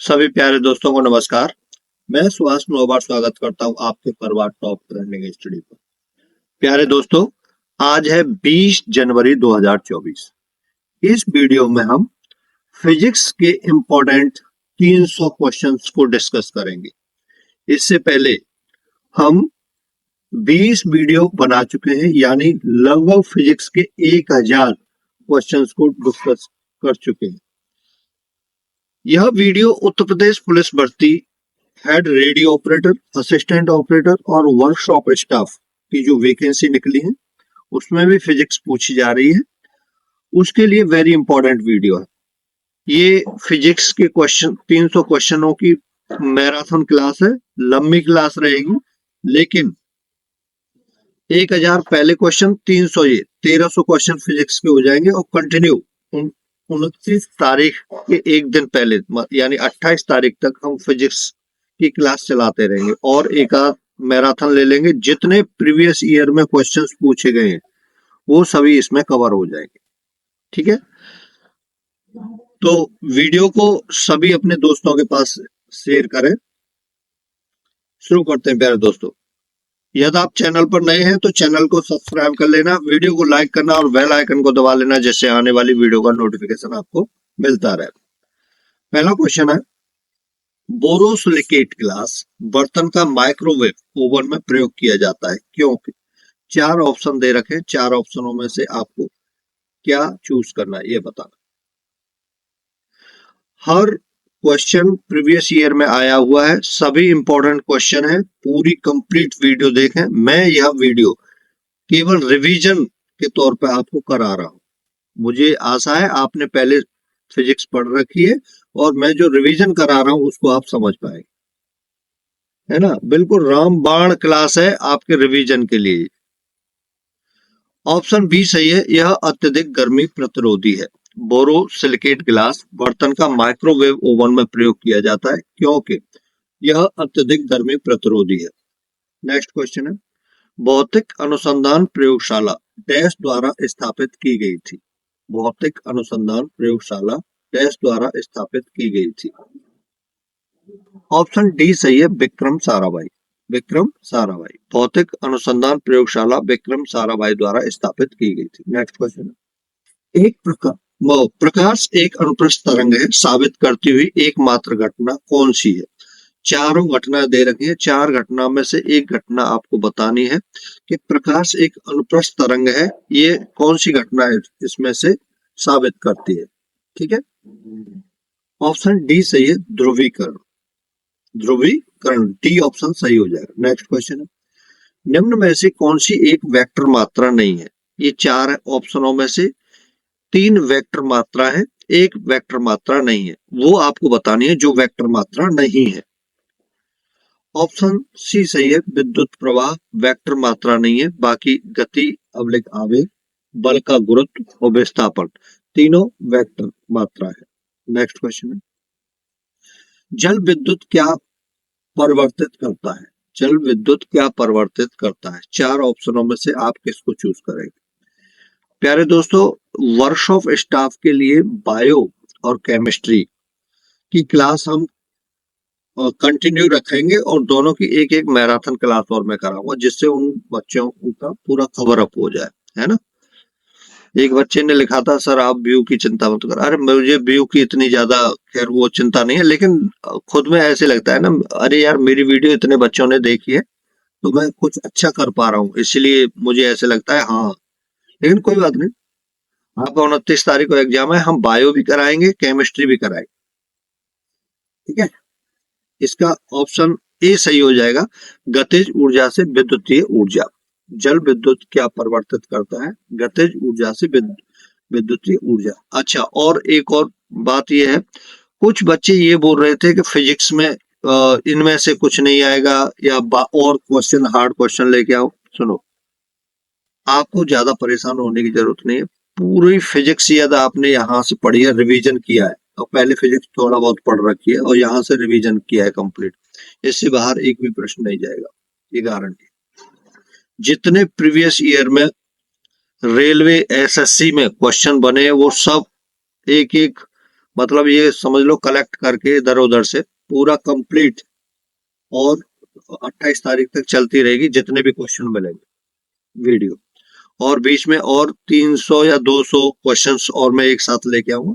सभी प्यारे दोस्तों को नमस्कार। मैं सुहास नौबार स्वागत करता हूं आपके परिवार टॉप ट्रेंडिंग स्टडी पर। प्यारे दोस्तों, आज है 20 जनवरी 2024। इस वीडियो में हम फिजिक्स के इम्पोर्टेंट 300 क्वेश्चंस को डिस्कस करेंगे। इससे पहले हम 20 वीडियो बना चुके हैं, यानी लगभग फिजिक्स के 1000 क्वेश्चंस को डिस्कस कर चुके हैं। यह वीडियो उत्तर प्रदेश पुलिस भर्ती head radio operator, assistant operator और वर्कशॉप स्टाफ की जो वैकेंसी निकली है उसमें भी फिजिक्स पूछी जा रही है, उसके लिए वेरी इंपॉर्टेंट वीडियो है। ये फिजिक्स के क्वेश्चन 300 क्वेश्चनों की मैराथन क्लास है, लंबी क्लास रहेगी, लेकिन 1000 पहले क्वेश्चन, 300 ये 1300 क्वेश्चन फिजिक्स के हो जाएंगे और कंटिन्यू 29 तारीख के एक दिन पहले यानी 28 तारीख तक हम फिजिक्स की क्लास चलाते रहेंगे और एक आध मैराथन ले लेंगे। जितने प्रीवियस ईयर में क्वेश्चंस पूछे गए हैं वो सभी इसमें कवर हो जाएंगे। ठीक है, तो वीडियो को सभी अपने दोस्तों के पास शेयर करें। शुरू करते हैं प्यारे दोस्तों। यदि आप चैनल पर नए हैं तो चैनल को सब्सक्राइब कर लेना, वीडियो को लाइक करना और बेल आइकन को दबा लेना, जिससे आने वाली वीडियो का नोटिफिकेशन आपको मिलता रहे। पहला क्वेश्चन है, बोरोसिलिकेट ग्लास बर्तन का माइक्रोवेव ओवन में प्रयोग किया जाता है क्योंकि? 4 ऑप्शन दे रखे हैं, 4 ऑप्शनों में से आपको क्या चूज करना है ये बताना। हर क्वेश्चन प्रीवियस ईयर में आया हुआ है, सभी इंपॉर्टेंट क्वेश्चन है। पूरी कंप्लीट वीडियो देखें। मैं यह वीडियो केवल रिवीजन के तौर पर आपको करा रहा हूं। मुझे आशा है आपने पहले फिजिक्स पढ़ रखी है और मैं जो रिवीजन करा रहा हूं उसको आप समझ पाएंगे, है ना। बिल्कुल रामबाण क्लास है आपके रिवीजन के लिए। ऑप्शन बी सही है, यह अत्यधिक गर्मी प्रतिरोधी है। बोरोसिलिकेट ग्लास बर्तन का माइक्रोवेव ओवन में प्रयोग किया जाता है क्योंकि यह अत्यधिक गर्मी प्रतिरोधी है। नेक्स्ट क्वेश्चन है, भौतिक अनुसंधान प्रयोगशाला डैश द्वारा स्थापित की गई थी। भौतिक अनुसंधान प्रयोगशाला डैश द्वारा स्थापित की गई थी। ऑप्शन डी सही है, विक्रम साराभाई। विक्रम साराभाई। भौतिक अनुसंधान प्रयोगशाला विक्रम साराभाई द्वारा स्थापित की गई थी। नेक्स्ट क्वेश्चन है, एक प्रकाश एक अनुप्रस्थ तरंग है साबित करती हुई एकमात्र घटना कौन सी है? चारों घटना दे रखी है, 4 घटना में से एक घटना आपको बतानी है कि प्रकाश एक अनुप्रस्थ तरंग है, ये कौन सी घटना है इसमें से साबित करती है। ठीक है, ऑप्शन डी सही है, ध्रुवीकरण। ध्रुवीकरण, डी ऑप्शन सही हो जाएगा। नेक्स्ट क्वेश्चन है, निम्न में से कौन सी एक वेक्टर मात्रा नहीं है? ये 4 ऑप्शनों में से 3 वेक्टर मात्रा है, एक वेक्टर मात्रा नहीं है, वो आपको बतानी है जो वेक्टर मात्रा नहीं है। ऑप्शन सी सही है, विद्युत प्रवाह वेक्टर मात्रा नहीं है, बाकी गति, अवलिक आवेग, बल का गुरुत्व और विस्थापन तीनों वेक्टर मात्रा है। नेक्स्ट क्वेश्चन है, जल विद्युत क्या परिवर्तित करता है? जल विद्युत क्या परिवर्तित करता है? 4 ऑप्शनों में से आप किसको चूज करेंगे? प्यारे दोस्तों, वर्कशॉप स्टाफ के लिए बायो और केमिस्ट्री की क्लास हम कंटिन्यू रखेंगे और दोनों की एक एक मैराथन क्लास और मैं कराऊंगा, जिससे उन बच्चों का पूरा कवर अप हो जाए, है ना। एक बच्चे ने लिखा था, सर आप व्यू की चिंता मत करो। अरे मुझे व्यू की इतनी ज्यादा खैर वो चिंता नहीं है, लेकिन खुद में ऐसे लगता है ना, अरे यार मेरी वीडियो इतने बच्चों ने देखी है तो मैं कुछ अच्छा कर पा रहा हूँ, इसलिए मुझे ऐसे लगता है। हाँ, लेकिन कोई बात नहीं, आपका 29 तारीख को एग्जाम है, हम बायो भी कराएंगे, केमिस्ट्री भी कराएंगे। ठीक है, इसका ऑप्शन ए सही हो जाएगा, गतिज ऊर्जा से विद्युतीय ऊर्जा। जल विद्युत क्या परिवर्तित करता है? गतिज ऊर्जा से विद्युतीय ऊर्जा। अच्छा, और एक और बात यह है, कुछ बच्चे ये बोल रहे थे कि फिजिक्स में इनमें से कुछ नहीं आएगा या और क्वेश्चन, हार्ड क्वेश्चन लेके आओ। सुनो, आपको ज्यादा परेशान होने की जरूरत नहीं है। पूरी फिजिक्स यदि आपने यहाँ से पढ़ी है, रिवीजन किया है, और पहले फिजिक्स थोड़ा बहुत पढ़ रखी है और यहाँ से रिवीजन किया है कंप्लीट, इससे बाहर एक भी प्रश्न नहीं जाएगा, ये गारंटी। जितने प्रीवियस ईयर में रेलवे एसएससी में क्वेश्चन बने वो सब एक एक मतलब ये समझ लो कलेक्ट करके इधर उधर से पूरा कंप्लीट, और 28 तारीख तक चलती रहेगी जितने भी क्वेश्चन मिलेंगे वीडियो, और बीच में और 300 या 200 क्वेश्चंस और मैं एक साथ लेके आऊंगा,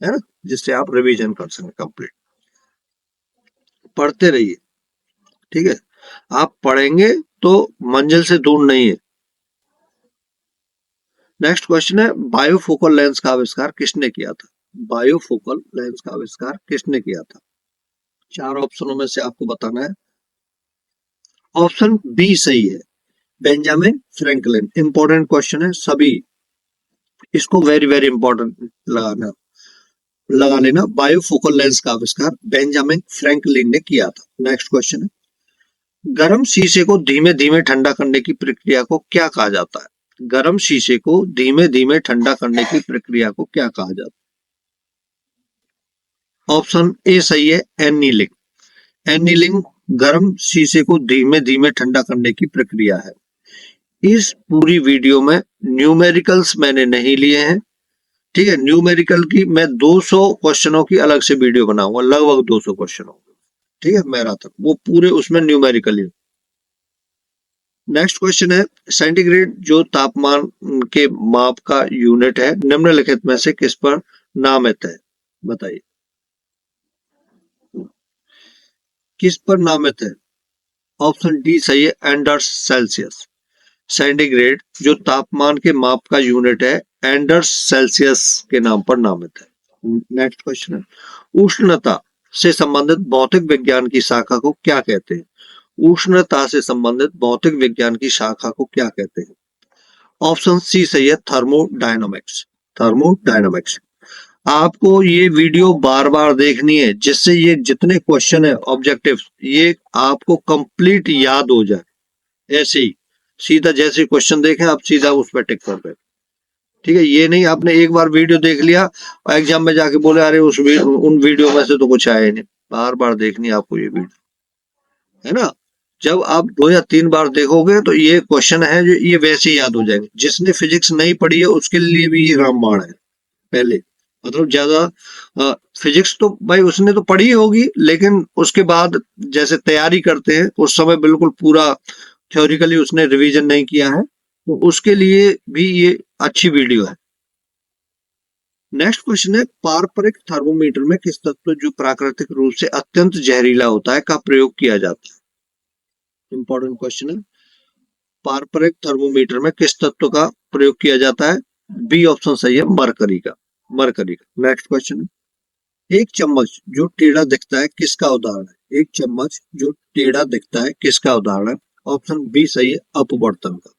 है ना, जिससे आप रिवीजन कर सकें कंप्लीट। पढ़ते रहिए, ठीक है, आप पढ़ेंगे तो मंजिल से दूर नहीं है। नेक्स्ट क्वेश्चन है, बायोफोकल लेंस का आविष्कार किसने किया था? बायोफोकल लेंस का आविष्कार किसने किया था? 4 ऑप्शनों में से आपको बताना है। ऑप्शन बी सही है, बेंजामिन फ्रैंकलिन। इंपॉर्टेंट क्वेश्चन है, सभी इसको वेरी वेरी इंपॉर्टेंट लगा लेना। बायोफोकल लेंस का आविष्कार बेंजामिन फ्रैंकलिन ने किया था। नेक्स्ट क्वेश्चन है, गर्म शीशे को धीमे धीमे ठंडा करने की प्रक्रिया को क्या कहा जाता है? गर्म शीशे को धीमे धीमे ठंडा करने की प्रक्रिया को क्या कहा जाता है? ऑप्शन ए सही है, एनीलिंग। एनीलिंग गर्म शीशे को धीमे धीमे ठंडा करने की प्रक्रिया है। इस पूरी वीडियो में न्यूमेरिकल्स मैंने नहीं लिए हैं, ठीक है, न्यूमेरिकल की मैं 200 क्वेश्चनों की अलग से वीडियो बनाऊंगा, लगभग 200 क्वेश्चनों, ठीक है, मैराथन, वो पूरे उसमें न्यूमेरिकल ही। नेक्स्ट क्वेश्चन है, सेंटीग्रेड जो तापमान के माप का यूनिट है निम्नलिखित में से किस पर नामित है? बताइए, किस पर नामित है? ऑप्शन डी सही है, एंडर्स सेल्सियस। सेंटीग्रेड जो तापमान के माप का यूनिट है एंडर्स सेल्सियस के नाम पर नामित है। नेक्स्ट क्वेश्चन है, उष्णता से संबंधित भौतिक विज्ञान की शाखा को क्या कहते हैं? उष्णता से संबंधित भौतिक विज्ञान की शाखा को क्या कहते हैं? ऑप्शन सी सही है, थर्मोडायनामिक्स। थर्मोडायनामिक्स। आपको ये वीडियो बार बार देखनी है जिससे ये जितने क्वेश्चन है ऑब्जेक्टिव ये आपको कंप्लीट याद हो जाए। ऐसे ही सीधा जैसे क्वेश्चन देखें आप सीधा उस पर टिक कर दें, ठीक है, ये नहीं आपने एक बार वीडियो देख लिया और एग्जाम में जाके बोले अरे उन वीडियो में से तो कुछ आया ही नहीं। बार बार देखनी आपको ये वीडियो, है ना। जब आप 2 या 3 बार देखोगे तो ये क्वेश्चन है जो ये वैसे ही याद हो जाएंगे। जिसने फिजिक्स नहीं पढ़ी है उसके लिए भी ये रामबाण है पहले, मतलब ज्यादा फिजिक्स तो भाई उसने तो पढ़ी होगी, लेकिन उसके बाद जैसे तैयारी करते हैं उस समय बिल्कुल पूरा थ्योरिकली उसने रिवीजन नहीं किया है, तो उसके लिए भी ये अच्छी वीडियो है। नेक्स्ट क्वेश्चन है, पारंपरिक थर्मोमीटर में किस तत्व जो प्राकृतिक रूप से अत्यंत जहरीला होता है का प्रयोग किया जाता है? इंपॉर्टेंट क्वेश्चन है, पारंपरिक थर्मोमीटर में किस तत्व का प्रयोग किया जाता है? बी ऑप्शन सही है, मरकरी का। मरकरी का। नेक्स्ट क्वेश्चन है, एक चम्मच जो टेढ़ा दिखता है किसका उदाहरण है? एक चम्मच जो टेढ़ा दिखता है किसका उदाहरण है? ऑप्शन बी सही है, अपवर्तन का।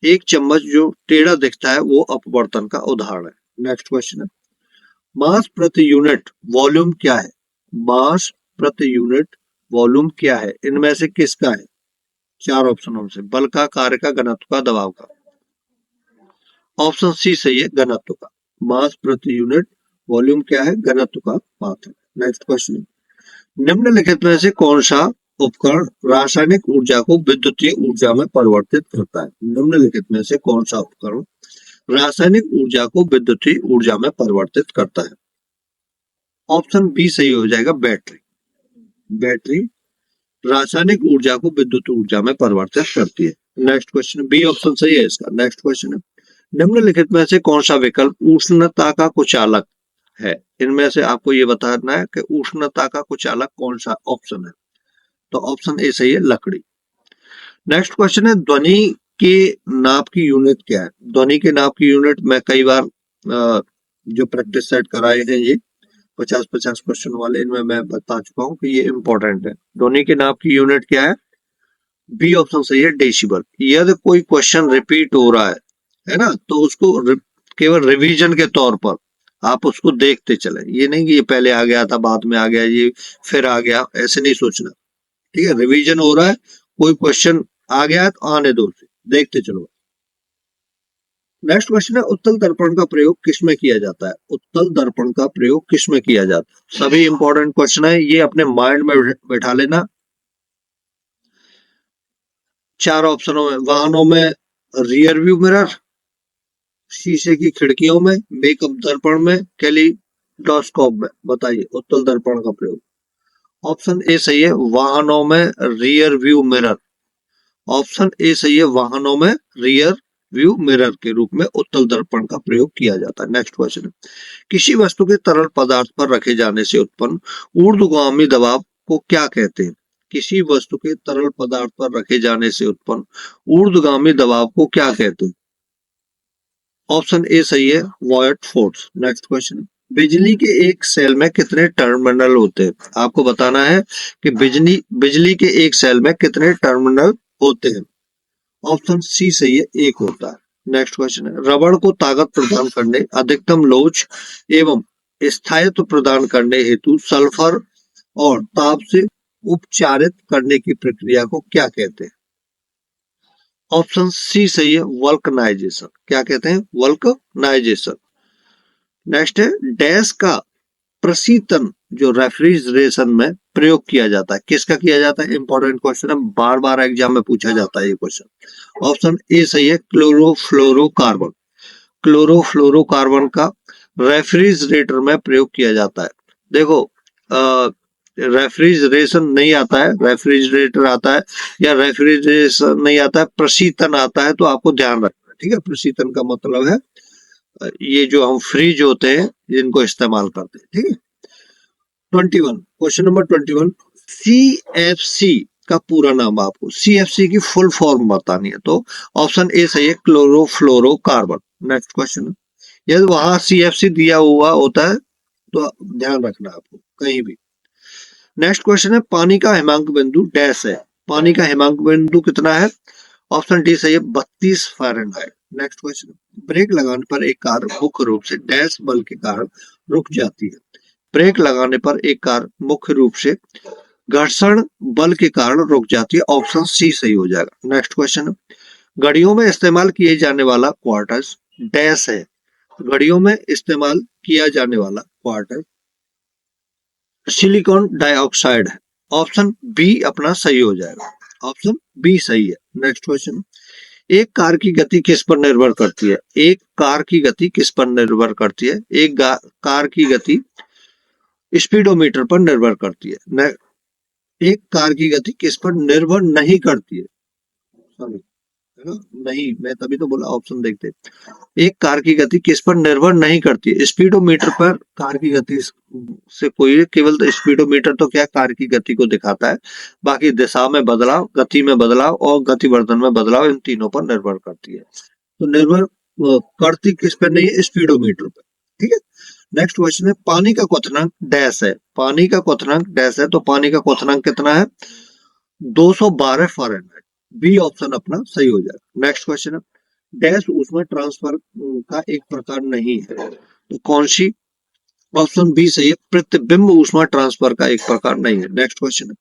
एक चम्मच जो टेढ़ा दिखता है वो अपवर्तन का उदाहरण है। नेक्स्ट क्वेश्चन है, मास प्रति यूनिट वॉल्यूम क्या है? मास प्रति यूनिट वॉल्यूम क्या है? इनमें से किसका है? 4 ऑप्शनों से, बल का, कार्य का, घनत्व का, दबाव का। ऑप्शन सी सही है, घनत्व का। मास प्रति यूनिट वॉल्यूम क्या है? घनत्व का मात्रा। नेक्स्ट क्वेश्चन, निम्नलिखित में से कौन सा उपकरण रासायनिक ऊर्जा को विद्युतीय ऊर्जा में परिवर्तित करता है? निम्नलिखित में से कौन सा उपकरण रासायनिक ऊर्जा को विद्युतीय ऊर्जा में परिवर्तित करता है? ऑप्शन बी सही हो जाएगा, बैटरी। बैटरी रासायनिक ऊर्जा को विद्युत ऊर्जा में परिवर्तित करती है। नेक्स्ट क्वेश्चन, बी ऑप्शन सही है इसका। नेक्स्ट क्वेश्चन है, निम्नलिखित में से कौन सा विकल्प उष्णता का कुचालक है? इनमें से आपको ये बताना है कि उष्णता का कुचालक कौन सा ऑप्शन है, तो ऑप्शन ए सही है, लकड़ी। नेक्स्ट क्वेश्चन है, ध्वनि के नाप की यूनिट क्या है? ध्वनि के नाप की यूनिट मैं कई बार जो प्रैक्टिस सेट कराए हैं ये 50-50 क्वेश्चन वाले, इनमें मैं बता चुका हूं कि ये इंपॉर्टेंट है। ध्वनि के नाप की यूनिट क्या है? बी ऑप्शन सही है, डेसिबल। यदि कोई क्वेश्चन रिपीट हो रहा है ना, तो उसको केवल रिवीजन के तौर पर आप उसको देखते चले, ये नहीं कि ये पहले आ गया था बाद में आ गया ये फिर आ गया, ऐसे नहीं सोचना, ठीक है। रिवीजन हो रहा है, कोई क्वेश्चन आ गया है तो आने दो, देखते चलो। नेक्स्ट क्वेश्चन है, उत्तल दर्पण का प्रयोग किसमें किया जाता है? उत्तल दर्पण का प्रयोग किसमें किया जाता है? सभी इंपॉर्टेंट क्वेश्चन है, ये अपने माइंड में बैठा लेना। 4 ऑप्शनों में, वाहनों में रियर व्यू मिरर, शीशे की खिड़कियों में, मेकअप दर्पण में, ऑप्टोस्कोप में, बताइए उत्तल दर्पण का प्रयोग। ऑप्शन ए सही है, वाहनों में rear view mirror. Option A सही है, वाहनों में रियर व्यू मिरर के रूप में उत्तल दर्पण का प्रयोग किया जाता है। नेक्स्ट क्वेश्चन है, किसी वस्तु के तरल पदार्थ पर रखे जाने से उत्पन्न ऊर्ध्वगामी दबाव को क्या कहते हैं? किसी वस्तु के तरल पदार्थ पर रखे जाने से उत्पन्न ऊर्ध्वगामी दबाव को क्या कहते हैं? ऑप्शन ए सही है, वॉयट फोर्स। नेक्स्ट क्वेश्चन, बिजली के एक सेल में कितने टर्मिनल होते हैं? आपको बताना है कि बिजली के एक सेल में कितने टर्मिनल होते हैं। ऑप्शन सी सही है, एक होता है। नेक्स्ट क्वेश्चन है, रबड़ को ताकत प्रदान करने, अधिकतम लोच एवं स्थायित्व प्रदान करने हेतु सल्फर और ताप से उपचारित करने की प्रक्रिया को क्या कहते हैं? ऑप्शन सी सही है, वल्कनाइजेशन। क्या कहते हैं? वल्कनाइजेशन। नेक्स्ट है, डैश का प्रशीतन जो रेफ्रिजरेशन में प्रयोग किया जाता है, किसका किया जाता है? इंपॉर्टेंट क्वेश्चन है, बार बार एग्जाम में पूछा जाता है ये क्वेश्चन। ऑप्शन ए सही है, क्लोरोफ्लोरोकार्बन। क्लोरोफ्लोरोकार्बन का रेफ्रिजरेटर में प्रयोग किया जाता है। देखो रेफ्रिजरेशन नहीं आता है, रेफ्रिजरेटर आता है, या रेफ्रिजरेशन नहीं आता है, प्रशीतन आता है, तो आपको ध्यान रखना है। ठीक है, प्रशीतन का मतलब है ये जो हम फ्रिज होते हैं जिनको इस्तेमाल करते हैं। ठीक है, 21 क्वेश्चन नंबर 21, CFC का पूरा नाम, आपको CFC की फुल फॉर्म बतानी है, तो ऑप्शन ए सही है, क्लोरोफ्लोरोकार्बन। नेक्स्ट क्वेश्चन, यदि वहां CFC दिया हुआ होता है तो ध्यान रखना आपको कहीं भी। नेक्स्ट क्वेश्चन है, पानी का हिमांक बिंदु डैश है। पानी का हिमांक बिंदु कितना है? ऑप्शन डी सही है, 32 फ़ारेनहाइट। नेक्स्ट क्वेश्चन, ब्रेक लगाने पर एक कार मुख्य रूप से डैश बल के कारण रुक जाती है। ब्रेक लगाने पर एक कार मुख्य रूप से घर्षण बल के कारण रुक जाती है। ऑप्शन सी सही हो जाएगा। नेक्स्ट क्वेश्चन, घड़ियों में इस्तेमाल किए जाने वाला क्वार्टर्स डैश है। घड़ियों में इस्तेमाल किया जाने वाला क्वार्टर सिलिकॉन डाइऑक्साइड है। ऑप्शन बी अपना सही हो जाएगा। ऑप्शन बी सही है। नेक्स्ट क्वेश्चन, एक कार की गति किस पर निर्भर करती है? एक कार की गति किस पर निर्भर करती है? एक कार की गति स्पीडोमीटर पर निर्भर करती है। एक कार की गति किस पर निर्भर नहीं करती है? सॉरी, नहीं, मैं तभी तो बोला ऑप्शन देखते। एक कार की गति किस पर निर्भर नहीं करती है? स्पीडोमीटर पर कार की गति से कोई, केवल स्पीडोमीटर तो क्या कार की गति को दिखाता है, बाकी दिशा में बदलाव, गति में बदलाव और गतिवर्धन में बदलाव, इन तीनों पर निर्भर करती है। तो निर्भर करती किस पर नहीं है? स्पीडोमीटर पर। ठीक है, नेक्स्ट क्वेश्चन है, पानी का क्वथनांक डैश है। पानी का क्वथनांक डैश है, तो पानी का क्वथनांक कितना है? 212 फ़ारेनहाइट। बी ऑप्शन अपना सही हो जाएगा। नेक्स्ट क्वेश्चन है, डैश ऊष्मा ट्रांसफर का एक प्रकार नहीं है, तो कौन सी? ऑप्शन बी सही है, प्रतिबिंब ऊष्मा ट्रांसफर का एक प्रकार नहीं है। नेक्स्ट क्वेश्चन है,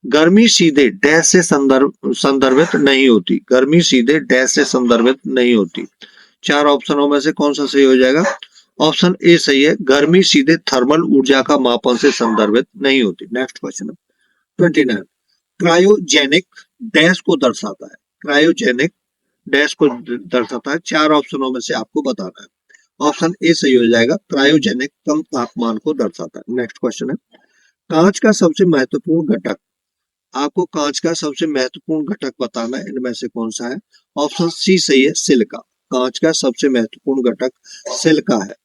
गर्मी सीधे डैश से संदर्भित नहीं होती। गर्मी सीधे डैश से संदर्भित नहीं होती। चार ऑप्शनों में से कौन सा सही हो जाएगा? ऑप्शन ए सही है, गर्मी सीधे थर्मल ऊर्जा का मापन से संदर्भित नहीं होती। नेक्स्ट क्वेश्चन है 29, क्रायोजेनिक डैश को दर्शाता है। क्रायोजेनिक डैश को दर्शाता है। चार ऑप्शनों में से आपको बताना है। ऑप्शन ए सही हो जाएगा, क्रायोजेनिक कम तापमान को दर्शाता है। नेक्स्ट क्वेश्चन है, कांच का सबसे महत्वपूर्ण घटक। आपको कांच का सबसे महत्वपूर्ण घटक बताना है, इनमें से कौन सा है? ऑप्शन सी सही है, सिलिका। कांच का सबसे महत्वपूर्ण घटक सिलिका है।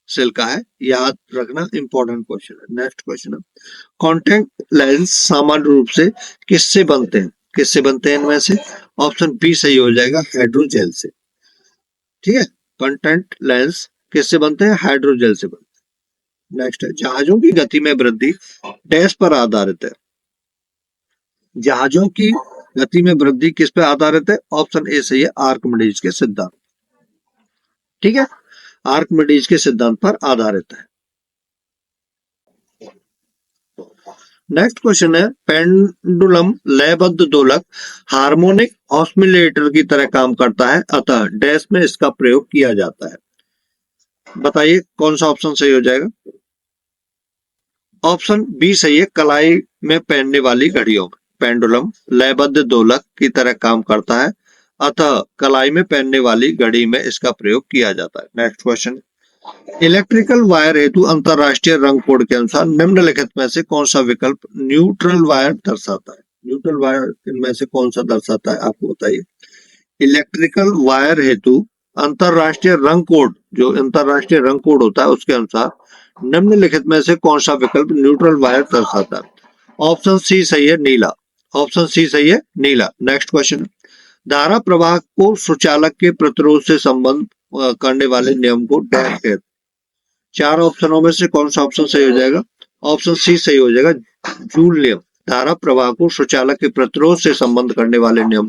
सिलिका है, याद रखना, इंपॉर्टेंट क्वेश्चन है। नेक्स्ट क्वेश्चन है, कॉन्टैक्ट लेंस सामान्य रूप से किससे बनते हैं? किससे बनते हैं इनमें से? ऑप्शन बी सही हो जाएगा, हाइड्रोजेल से। ठीक है, कॉन्टैक्ट लेंस किससे बनते हैं? हाइड्रोजेल से बनते हैं। नेक्स्ट है, जहाजों की गति में वृद्धि डैश पर आधारित है। जहाजों की गति में वृद्धि किस पे आधारित है? ऑप्शन ए सही है, आर्किमिडीज के सिद्धांत। ठीक है, आर्किमिडीज के सिद्धांत पर आधारित है। नेक्स्ट क्वेश्चन है, पेंडुलम लयबद्ध दोलक हार्मोनिक ऑसिलेटर की तरह काम करता है, अतः डैश में इसका प्रयोग किया जाता है। बताइए कौन सा ऑप्शन सही हो जाएगा? ऑप्शन बी सही है, कलाई में पहनने वाली घड़ियों में। पेंडुलम लयबद्ध दोलक की तरह काम करता है, अतः कलाई में पहनने वाली घड़ी में इसका प्रयोग किया जाता है। नेक्स्ट क्वेश्चन, इलेक्ट्रिकल वायर हेतु अंतरराष्ट्रीय रंग कोड के अनुसार निम्नलिखित में से कौन सा विकल्प न्यूट्रल वायर दर्शाता है? न्यूट्रल वायर इनमें से कौन सा दर्शाता है, आपको बताइए। इलेक्ट्रिकल वायर हेतु अंतरराष्ट्रीय रंग कोड, जो अंतरराष्ट्रीय रंग कोड होता है उसके अनुसार निम्नलिखित में से कौन सा विकल्प न्यूट्रल वायर दर्शाता है? ऑप्शन सी सही है, नीला। ऑप्शन सी सही है, नीला। Next question. धारा प्रवाह को सुचालक के प्रतिरोध से संबंध करने वाले नियम को डैश कहते हैं। चार ऑप्शनों में से कौन सा ऑप्शन सही हो जाएगा? ऑप्शन सी सही हो जाएगा, जूल नियम। धारा प्रवाह को सुचालक के प्रतिरोध से संबंध करने वाले नियम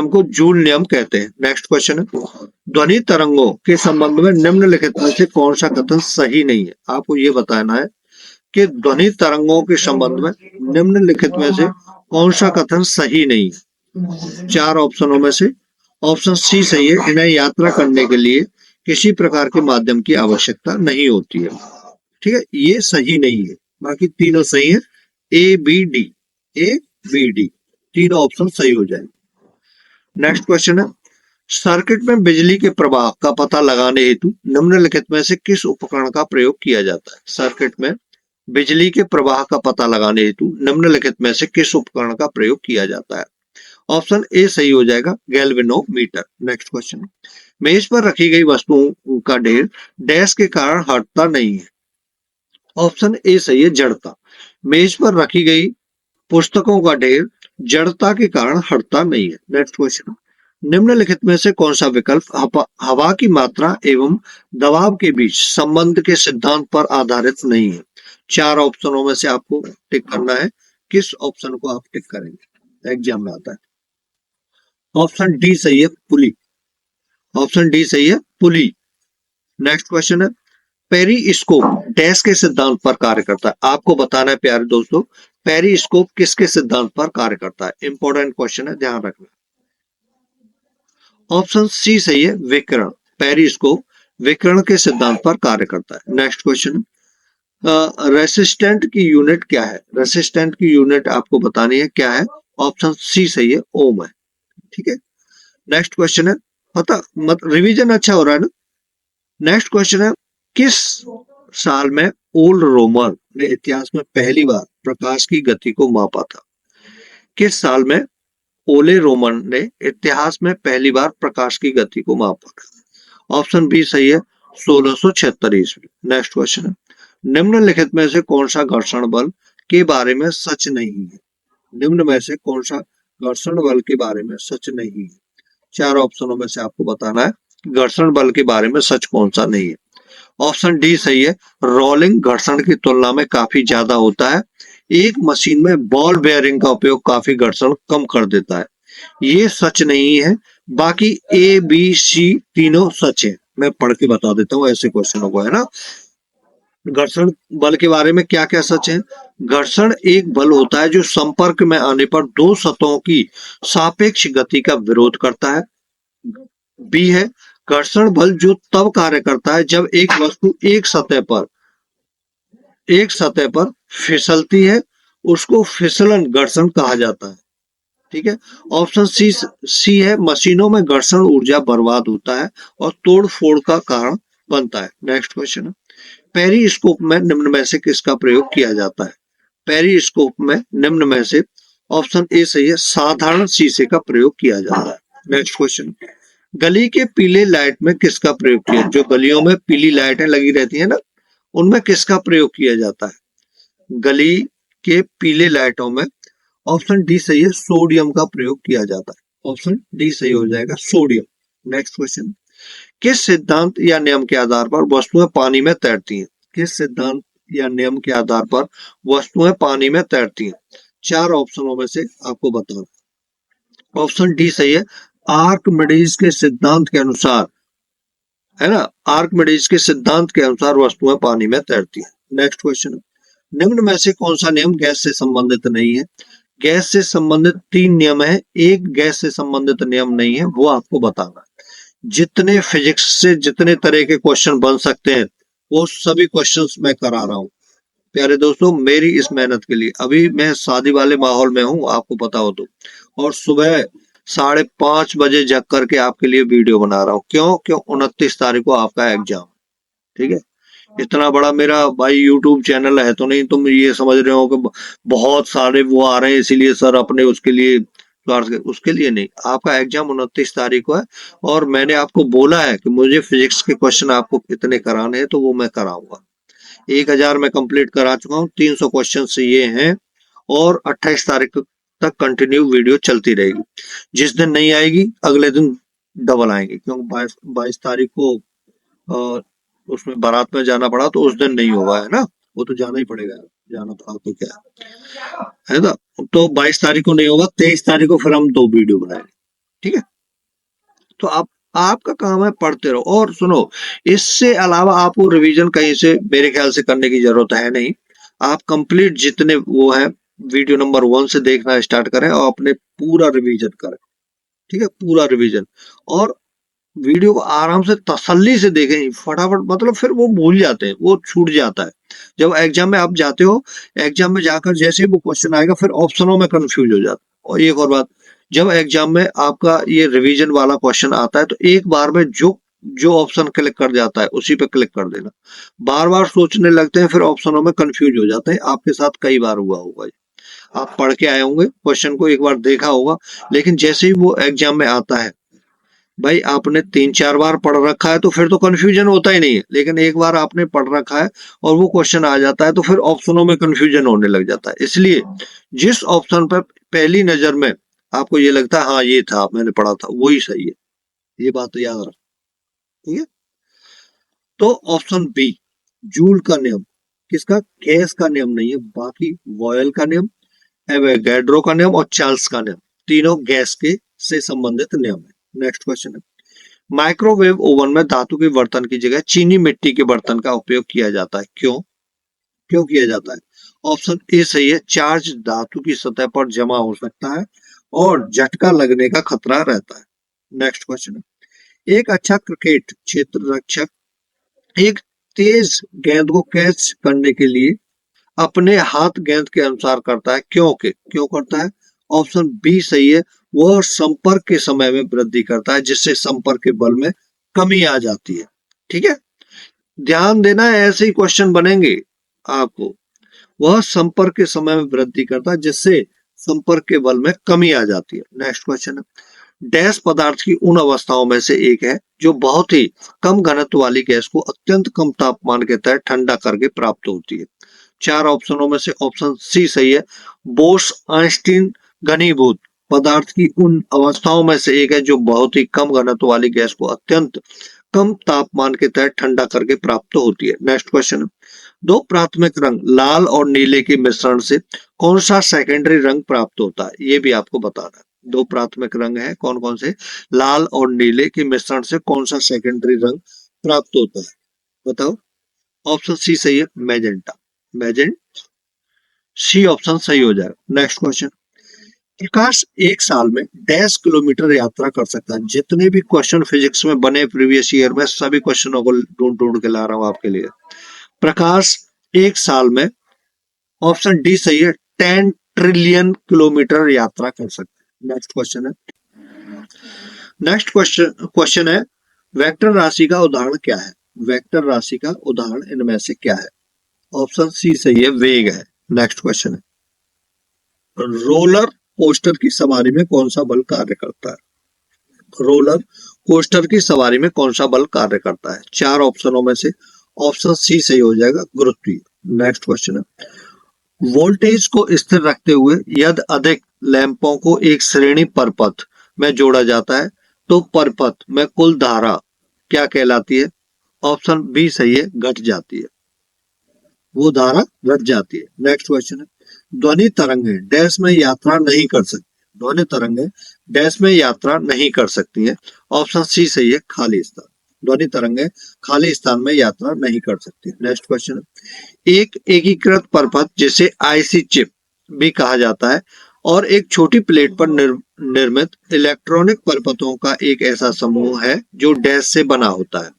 को जूल नियम कहते हैं। नेक्स्ट क्वेश्चन है, ध्वनि तरंगों के संबंध में निम्नलिखित में से कौन सा कथन सही नहीं है? आपको ये बताना है कि ध्वनि तरंगों के संबंध में निम्नलिखित में से कौन सा कथन सही नहीं है? चार ऑप्शनों में से ऑप्शन सी सही है, इन्हें यात्रा करने के लिए किसी प्रकार के माध्यम की आवश्यकता नहीं होती है। ठीक है, ये सही नहीं है, बाकी तीनों सही है। ए बी डी तीनों ऑप्शन सही हो जाएंगे। नेक्स्ट क्वेश्चन है, सर्किट में बिजली के प्रवाह का पता लगाने हेतु निम्नलिखित में से किस उपकरण का प्रयोग किया जाता है? सर्किट में बिजली के प्रवाह का पता लगाने हेतु निम्नलिखित में से किस उपकरण का प्रयोग किया जाता है? ऑप्शन ए सही हो जाएगा, गैल्वेनोमीटर। नेक्स्ट क्वेश्चन, मेज पर रखी गई वस्तुओं का ढेर डैश के कारण हटता नहीं है। ऑप्शन ए सही है, जड़ता। मेज पर रखी गई पुस्तकों का ढेर जड़ता के कारण हटता नहीं है। नेक्स्ट क्वेश्चन, निम्नलिखित में से कौन सा विकल्प हवा की मात्रा एवं दबाव के बीच संबंध के सिद्धांत पर आधारित नहीं है? चार ऑप्शनों में से आपको टिक करना है, किस ऑप्शन को आप टिक करेंगे? एग्जाम में आता है। ऑप्शन डी सही है, पुली। ऑप्शन डी सही है, पुली। नेक्स्ट क्वेश्चन है, पेरिस्कोप डैश के सिद्धांत पर कार्य करता है? आपको बताना है प्यारे दोस्तों, पेरिस्कोप किसके सिद्धांत पर कार्य करता है? इंपॉर्टेंट क्वेश्चन है, ध्यान रखना। ऑप्शन सी सही है, विकिरण। पेरिस्कोप विकिरण के सिद्धांत पर कार्य करता है। नेक्स्ट क्वेश्चन, रेसिस्टेंट की यूनिट क्या है? रेसिस्टेंट की यूनिट आपको बतानी है क्या है? ऑप्शन सी सही है, ओम है। ठीक है, नेक्स्ट क्वेश्चन है, रिवीजन अच्छा हो रहा है ना। नेक्स्ट क्वेश्चन है, किस साल में ओल्ड रोमर ने इतिहास में पहली बार प्रकाश की गति को मापा था? किस साल में ओले रोमन ने इतिहास में पहली बार प्रकाश की गति को मापा था? ऑप्शन बी सही है, 1676 ईस्वी। नेक्स्ट क्वेश्चन है, निम्नलिखित में से कौन सा घर्षण बल के बारे में सच नहीं है? निम्न में से कौन सा घर्षण बल के बारे में सच नहीं है? चार ऑप्शनों में से आपको बताना है घर्षण बल के बारे में सच कौन सा नहीं है। ऑप्शन डी सही है, रोलिंग घर्षण की तुलना में काफी ज्यादा होता है। एक मशीन में बॉल बेयरिंग का उपयोग काफी घर्षण कम कर देता है। ये सच नहीं है, बाकी ए बी सी तीनों सच है। मैं पढ़ के बता देता हूँ ऐसे क्वेश्चनों को, है ना। घर्षण बल के बारे में क्या क्या सच है? घर्षण एक बल होता है जो संपर्क में आने पर दो सतहों की सापेक्ष गति का विरोध करता है। बी है, घर्षण बल जो तब कार्य करता है जब एक वस्तु एक सतह पर फिसलती है, उसको फिसलन घर्षण कहा जाता है। ठीक है, ऑप्शन सी है, मशीनों में घर्षण ऊर्जा बर्बाद होता है और तोड़ फोड़ का कारण बनता है। नेक्स्ट क्वेश्चन है, पेरिस्कोप में निम्न में से किसका प्रयोग किया जाता है? पेरिस्कोप में निम्न में से ऑप्शन ए सही है, साधारण शीशे का प्रयोग किया जाता है। नेक्स्ट क्वेश्चन, गली के पीले लाइट में किसका प्रयोग किया? जो गलियों में पीली लाइटें लगी रहती है ना, उनमें किसका प्रयोग किया जाता है? गली के पीले लाइटों में ऑप्शन डी सही है, सोडियम का प्रयोग किया जाता है। ऑप्शन डी सही हो जाएगा, सोडियम। नेक्स्ट क्वेश्चन, किस सिद्धांत या नियम के आधार पर वस्तुएं पानी में तैरती हैं? किस सिद्धांत या नियम के आधार पर वस्तुएं पानी में तैरती हैं? चार ऑप्शनों में से आपको बताना। ऑप्शन डी सही है, आर्किमिडीज के सिद्धांत के अनुसार, है ना, आर्किमिडीज के सिद्धांत के अनुसार वस्तुएं पानी में तैरती हैं। नेक्स्ट क्वेश्चन, निम्न में से कौन सा नियम गैस से संबंधित नहीं है? गैस से संबंधित तीन नियम है, एक गैस से संबंधित नियम नहीं है, वो आपको बताना है। जितने फिजिक्स से जितने तरह के क्वेश्चन बन सकते हैं वो सभी क्वेश्चंस मैं करा रहा हूँ प्यारे दोस्तों, मेरी इस मेहनत के लिए। अभी मैं शादी वाले माहौल में हूँ, आपको पता हो तो, और सुबह 5:30 बजे जग करके आपके लिए वीडियो बना रहा हूँ। क्यों? 29 तारीख को आपका एग्जाम। ठीक है, इतना बड़ा मेरा भाई यूट्यूब चैनल है तो नहीं तुम ये समझ रहे हो कि बहुत सारे वो आ रहे हैं इसीलिए सर अपने उसके लिए उसके लिए नहीं। आपका एग्जाम 29 तारीख को है और मैंने आपको बोला है कि मुझे फिजिक्स के क्वेश्चन आपको इतने कराने हैं तो वो मैं कराऊंगा। 1000 मैं कंप्लीट करा चुका हूँ, 300 क्वेश्चन ये हैं और 28 तारीख तक कंटिन्यू वीडियो चलती रहेगी। जिस दिन नहीं आएगी अगले दिन डबल आएंगे, क्योंकि 22 तारीख को उसमें बारात में जाना पड़ा तो उस दिन नहीं होगा, है ना, वो तो जाना ही पड़ेगा, जाना पड़ा तो क्या है ना। तो 22 तारीख को नहीं होगा, 23 तारीख को फिर हम 2 वीडियो बनाएंगे, ठीक है। तो आपका काम है पढ़ते रहो और सुनो, इससे अलावा आपको रिवीजन कहीं से मेरे ख्याल से करने की जरूरत है नहीं। आप कंप्लीट जितने वो है वीडियो नंबर 1 से देखना स्टार्ट करें और अपने पूरा रिवीजन करें, ठीक है, पूरा रिवीजन। और वीडियो को आराम से तसल्ली से देखें फटाफट, मतलब फिर वो भूल जाते हैं, वो छूट जाता है। जब एग्जाम में आप जाते हो, एग्जाम में जाकर जैसे ही वो क्वेश्चन आएगा फिर ऑप्शनों में कंफ्यूज हो जाता है। और एक और बात, जब एग्जाम में आपका ये रिवीजन वाला क्वेश्चन आता है तो एक बार में जो जो ऑप्शन क्लिक कर जाता है उसी पे क्लिक कर देना। बार बार सोचने लगते हैं फिर ऑप्शनों में कंफ्यूज हो जाते हैं। आपके साथ कई बार हुआ होगा, आप पढ़ के आए होंगे क्वेश्चन को, एक बार देखा होगा, लेकिन जैसे ही वो एग्जाम में आता है, भाई आपने 3-4 बार पढ़ रखा है तो फिर तो कंफ्यूजन होता ही नहीं है, लेकिन एक बार आपने पढ़ रखा है और वो क्वेश्चन आ जाता है तो फिर ऑप्शनों में कंफ्यूजन होने लग जाता है। इसलिए जिस ऑप्शन पर पहली नजर में आपको ये लगता है हाँ ये था मैंने पढ़ा था वही सही है, ये बात तो याद रख, ठीक है। तो ऑप्शन बी, जूल का नियम, किसका, गैस का नियम नहीं है, बाकी बॉयल का नियम, एवोगैड्रो का नियम और चार्ल्स का नियम, तीनों गैस के से संबंधित नियम है। नेक्स्ट क्वेश्चन है, माइक्रोवेव ओवन में धातु के बर्तन की जगह चीनी मिट्टी के बर्तन का उपयोग किया जाता है, क्यों, क्यों किया जाता है। ऑप्शन ए सही है, चार्ज धातु की सतह पर जमा हो सकता है और झटका लगने का खतरा रहता है। नेक्स्ट क्वेश्चन है, एक अच्छा क्रिकेट क्षेत्र रक्षक एक तेज गेंद को कैच करने के लिए अपने हाथ गेंद के अनुसार करता है, क्यों करता है। ऑप्शन बी सही है, वह संपर्क के समय में वृद्धि करता है जिससे संपर्क के बल में कमी आ जाती है, ठीक है, ध्यान देना है, ऐसे ही क्वेश्चन बनेंगे आपको। वह संपर्क के समय में वृद्धि करता है जिससे संपर्क के बल में कमी आ जाती है। नेक्स्ट क्वेश्चन है, डैश पदार्थ की उन अवस्थाओं में से एक है जो बहुत ही कम घनत्व वाली गैस को अत्यंत कम तापमान के तहत ठंडा करके प्राप्त होती है। 4 ऑप्शनों में से ऑप्शन सी सही है, बोस आइंस्टीन घनीभूत पदार्थ की उन अवस्थाओं में से एक है जो बहुत ही कम घनत्व वाली गैस को अत्यंत कम तापमान के तहत ठंडा करके प्राप्त होती है। नेक्स्ट क्वेश्चन है, दो प्राथमिक रंग लाल और नीले के मिश्रण से कौन सा सेकेंडरी रंग प्राप्त होता है, ये भी आपको बताना है। दो प्राथमिक रंग है कौन कौन से, लाल और नीले के मिश्रण से कौन सा सेकेंडरी रंग प्राप्त होता है, बताओ। ऑप्शन सी सही है, मैजेंटा, मैजेंट, सी ऑप्शन सही हो जाएगा। नेक्स्ट क्वेश्चन, प्रकाश एक साल में 10 किलोमीटर यात्रा कर सकता है। जितने भी क्वेश्चन फिजिक्स में बने प्रीवियस ईयर में सभी क्वेश्चनों को ढूंढ ढूंढ के ला रहा हूं आपके लिए। प्रकाश एक साल में, ऑप्शन डी सही है, 10 ट्रिलियन किलोमीटर यात्रा कर सकता है। नेक्स्ट क्वेश्चन है, नेक्स्ट क्वेश्चन है, वेक्टर राशि का उदाहरण क्या है, वेक्टर राशि का उदाहरण इनमें से क्या है। ऑप्शन सी सही है, वेग है। नेक्स्ट क्वेश्चन है, रोलर कोस्टर की सवारी में कौन सा बल कार्य करता है, रोलर कोस्टर की सवारी में कौन सा बल कार्य करता है। 4 ऑप्शनों में से ऑप्शन सी सही हो जाएगा, गुरुत्वीय। नेक्स्ट क्वेश्चन है, वोल्टेज को स्थिर रखते हुए यदि अधिक लैंपों को एक श्रेणी परपथ में जोड़ा जाता है तो परपथ में कुल धारा क्या कहलाती है। ऑप्शन बी सही है, घट जाती है, वो धारा घट जाती है। नेक्स्ट क्वेश्चन है, ध्वनि तरंगें डैश में यात्रा नहीं कर सकती, ध्वनि तरंगें डैश में यात्रा नहीं कर सकती है। ऑप्शन सी सही है, खाली स्थान, ध्वनि तरंगें खाली स्थान में यात्रा नहीं कर सकती। नेक्स्ट क्वेश्चन है, एक एकीकृत परपथ जिसे आईसी चिप भी कहा जाता है और एक छोटी प्लेट पर निर्मित इलेक्ट्रॉनिक परपथों का एक ऐसा समूह है जो डैश से बना होता है।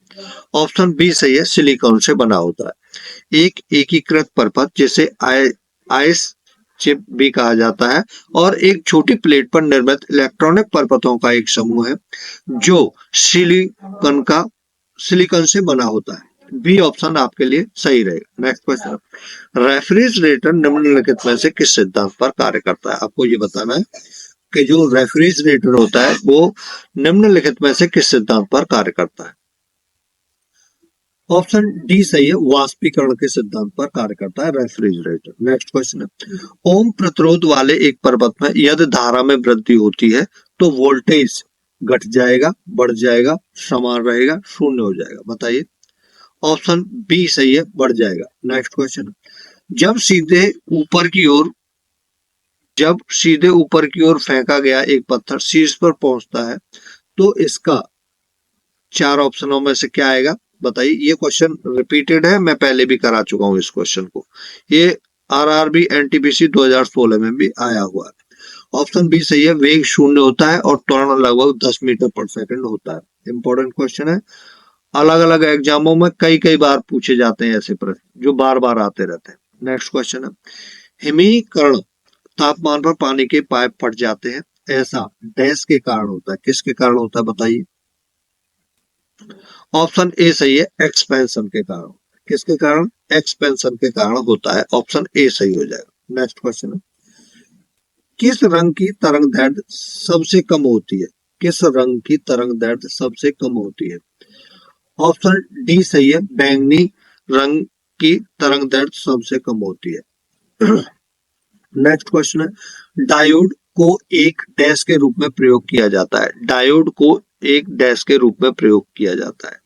ऑप्शन बी सही है, सिलिकॉन से बना होता है। एक एकीकृत परपथ जिसे आइस चिप भी कहा जाता है और एक छोटी प्लेट पर निर्मित इलेक्ट्रॉनिक परपथों का एक समूह है जो सिलिकॉन से बना होता है। बी ऑप्शन आपके लिए सही रहेगा। नेक्स्ट क्वेश्चन, रेफ्रिजरेटर निम्नलिखित में से किस सिद्धांत पर कार्य करता है? आपको ये बताना है कि जो रेफ्रिजरेटर होता है वो निम्नलिखित में से किस सिद्धांत पर कार्य करता है? ऑप्शन डी सही है, वाष्पीकरण के सिद्धांत पर कार्य करता है रेफ्रिजरेटर। नेक्स्ट क्वेश्चन है, ओम प्रतिरोध वाले एक पर्वत में यदि धारा में वृद्धि होती है तो वोल्टेज घट जाएगा, बढ़ जाएगा, समान रहेगा, शून्य हो जाएगा? बताइए। ऑप्शन बी सही है, बढ़ जाएगा। नेक्स्ट क्वेश्चन, जब सीधे ऊपर की ओर जब सीधे ऊपर की ओर फेंका गया एक पत्थर शीर्ष पर पहुंचता है तो इसका चार ऑप्शनों में से क्या आएगा? बताइए। ये क्वेश्चन रिपीटेड है, मैं पहले भी करा चुका हूं इस क्वेश्चन को। ये आरआरबी एनटीपीसी 2016 में भी आया हुआ है। ऑप्शन बी सही है, वेग शून्य होता है और त्वरण लगभग 10 मीटर पर सेकंड होता है। इंपॉर्टेंट क्वेश्चन है, अलग अलग एग्जामों में कई कई बार पूछे जाते हैं ऐसे प्रश्न जो बार बार आते रहते हैं। नेक्स्ट क्वेश्चन है, हिमीकरण तापमान पर पानी के पाइप फट जाते हैं, ऐसा डैश के कारण होता है, किसके कारण होता है? बताइए। ऑप्शन ए सही है, एक्सपेंशन के कारण। किसके कारण? एक्सपेंशन के कारण होता है। ऑप्शन ए सही हो जाएगा। नेक्स्ट क्वेश्चन है, किस रंग की तरंग दैर्ध्य सबसे कम होती है? किस रंग की तरंग दैर्ध्य सबसे कम होती है? ऑप्शन डी सही है, बैंगनी रंग की तरंग दैर्ध्य सबसे कम होती है। नेक्स्ट क्वेश्चन है, डायोड को एक डैश के रूप में प्रयोग किया जाता है। डायोड को एक डैश के रूप में प्रयोग किया जाता है।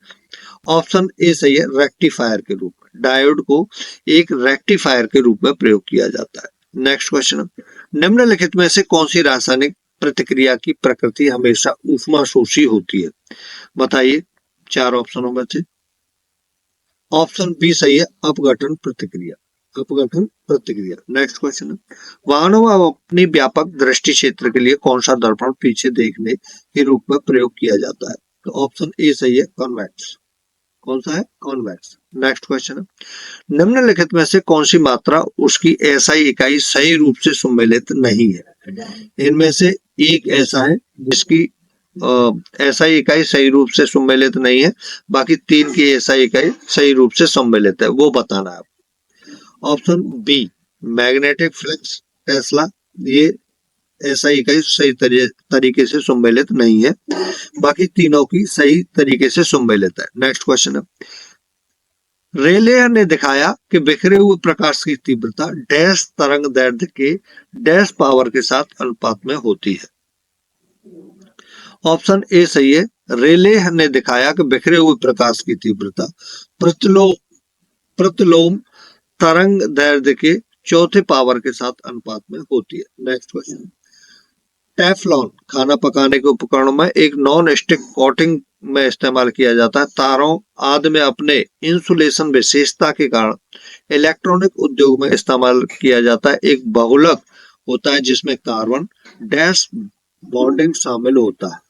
ऑप्शन ए सही है, रेक्टिफायर के रूप में। डायोड को एक रेक्टिफायर के रूप में प्रयोग किया जाता है। नेक्स्ट क्वेश्चन, निम्नलिखित में से कौन सी रासायनिक प्रतिक्रिया की प्रकृति हमेशा ऊष्माशोषी होती है? बताइए चार ऑप्शनों में से। ऑप्शन बी सही है, अपघटन प्रतिक्रिया। अपघटन प्रतिक्रिया। नेक्स्ट क्वेश्चन है, वाहनों में अपनी व्यापक दृष्टि क्षेत्र के लिए कौन सा दर्पण पीछे देखने के रूप में प्रयोग किया जाता है? तो ऑप्शन ए सही है, कॉन्वेक्स। कौन सा है? कॉन्वेक्स। नेक्स्ट क्वेश्चन है, निम्नलिखित में से कौन सी मात्रा उसकी एसआई इकाई सही रूप से सम्मिलित नहीं है? इनमें से एक ऐसा है जिसकी एसआई इकाई सही रूप से सम्मिलित नहीं है, बाकी तीन की एसआई इकाई सही रूप से सम्मिलित है, वो बताना है। Option B, magnetic flux tesla, ये एसआई इकाई सही तरीके से सम्मिलित नहीं है, बाकी तीनों की सही तरीके से सम्मिलित है। नेक्स्ट क्वेश्चन है, रेले ने दिखाया कि बिखरे हुए प्रकाश की तीव्रता डैश तरंग दैर्ध्य के डैश पावर के साथ अनुपात में होती है। ऑप्शन ए सही है, रेले ने दिखाया कि बिखरे हुए प्रकाश की तीव्रता प्रतिलोम तरंग दैर्ध्य के चौथे पावर के साथ अनुपात में होती है। नेक्स्ट क्वेश्चन, टेफ्लॉन खाना पकाने के उपकरणों में एक नॉन स्टिक कोटिंग में इस्तेमाल किया जाता है। तारों आदि में अपने इंसुलेशन विशेषता के कारण इलेक्ट्रॉनिक उद्योग में इस्तेमाल किया जाता है। एक बहुलक होता है जिसमें कार्बन डैश बॉन्डिंग शामिल होता है।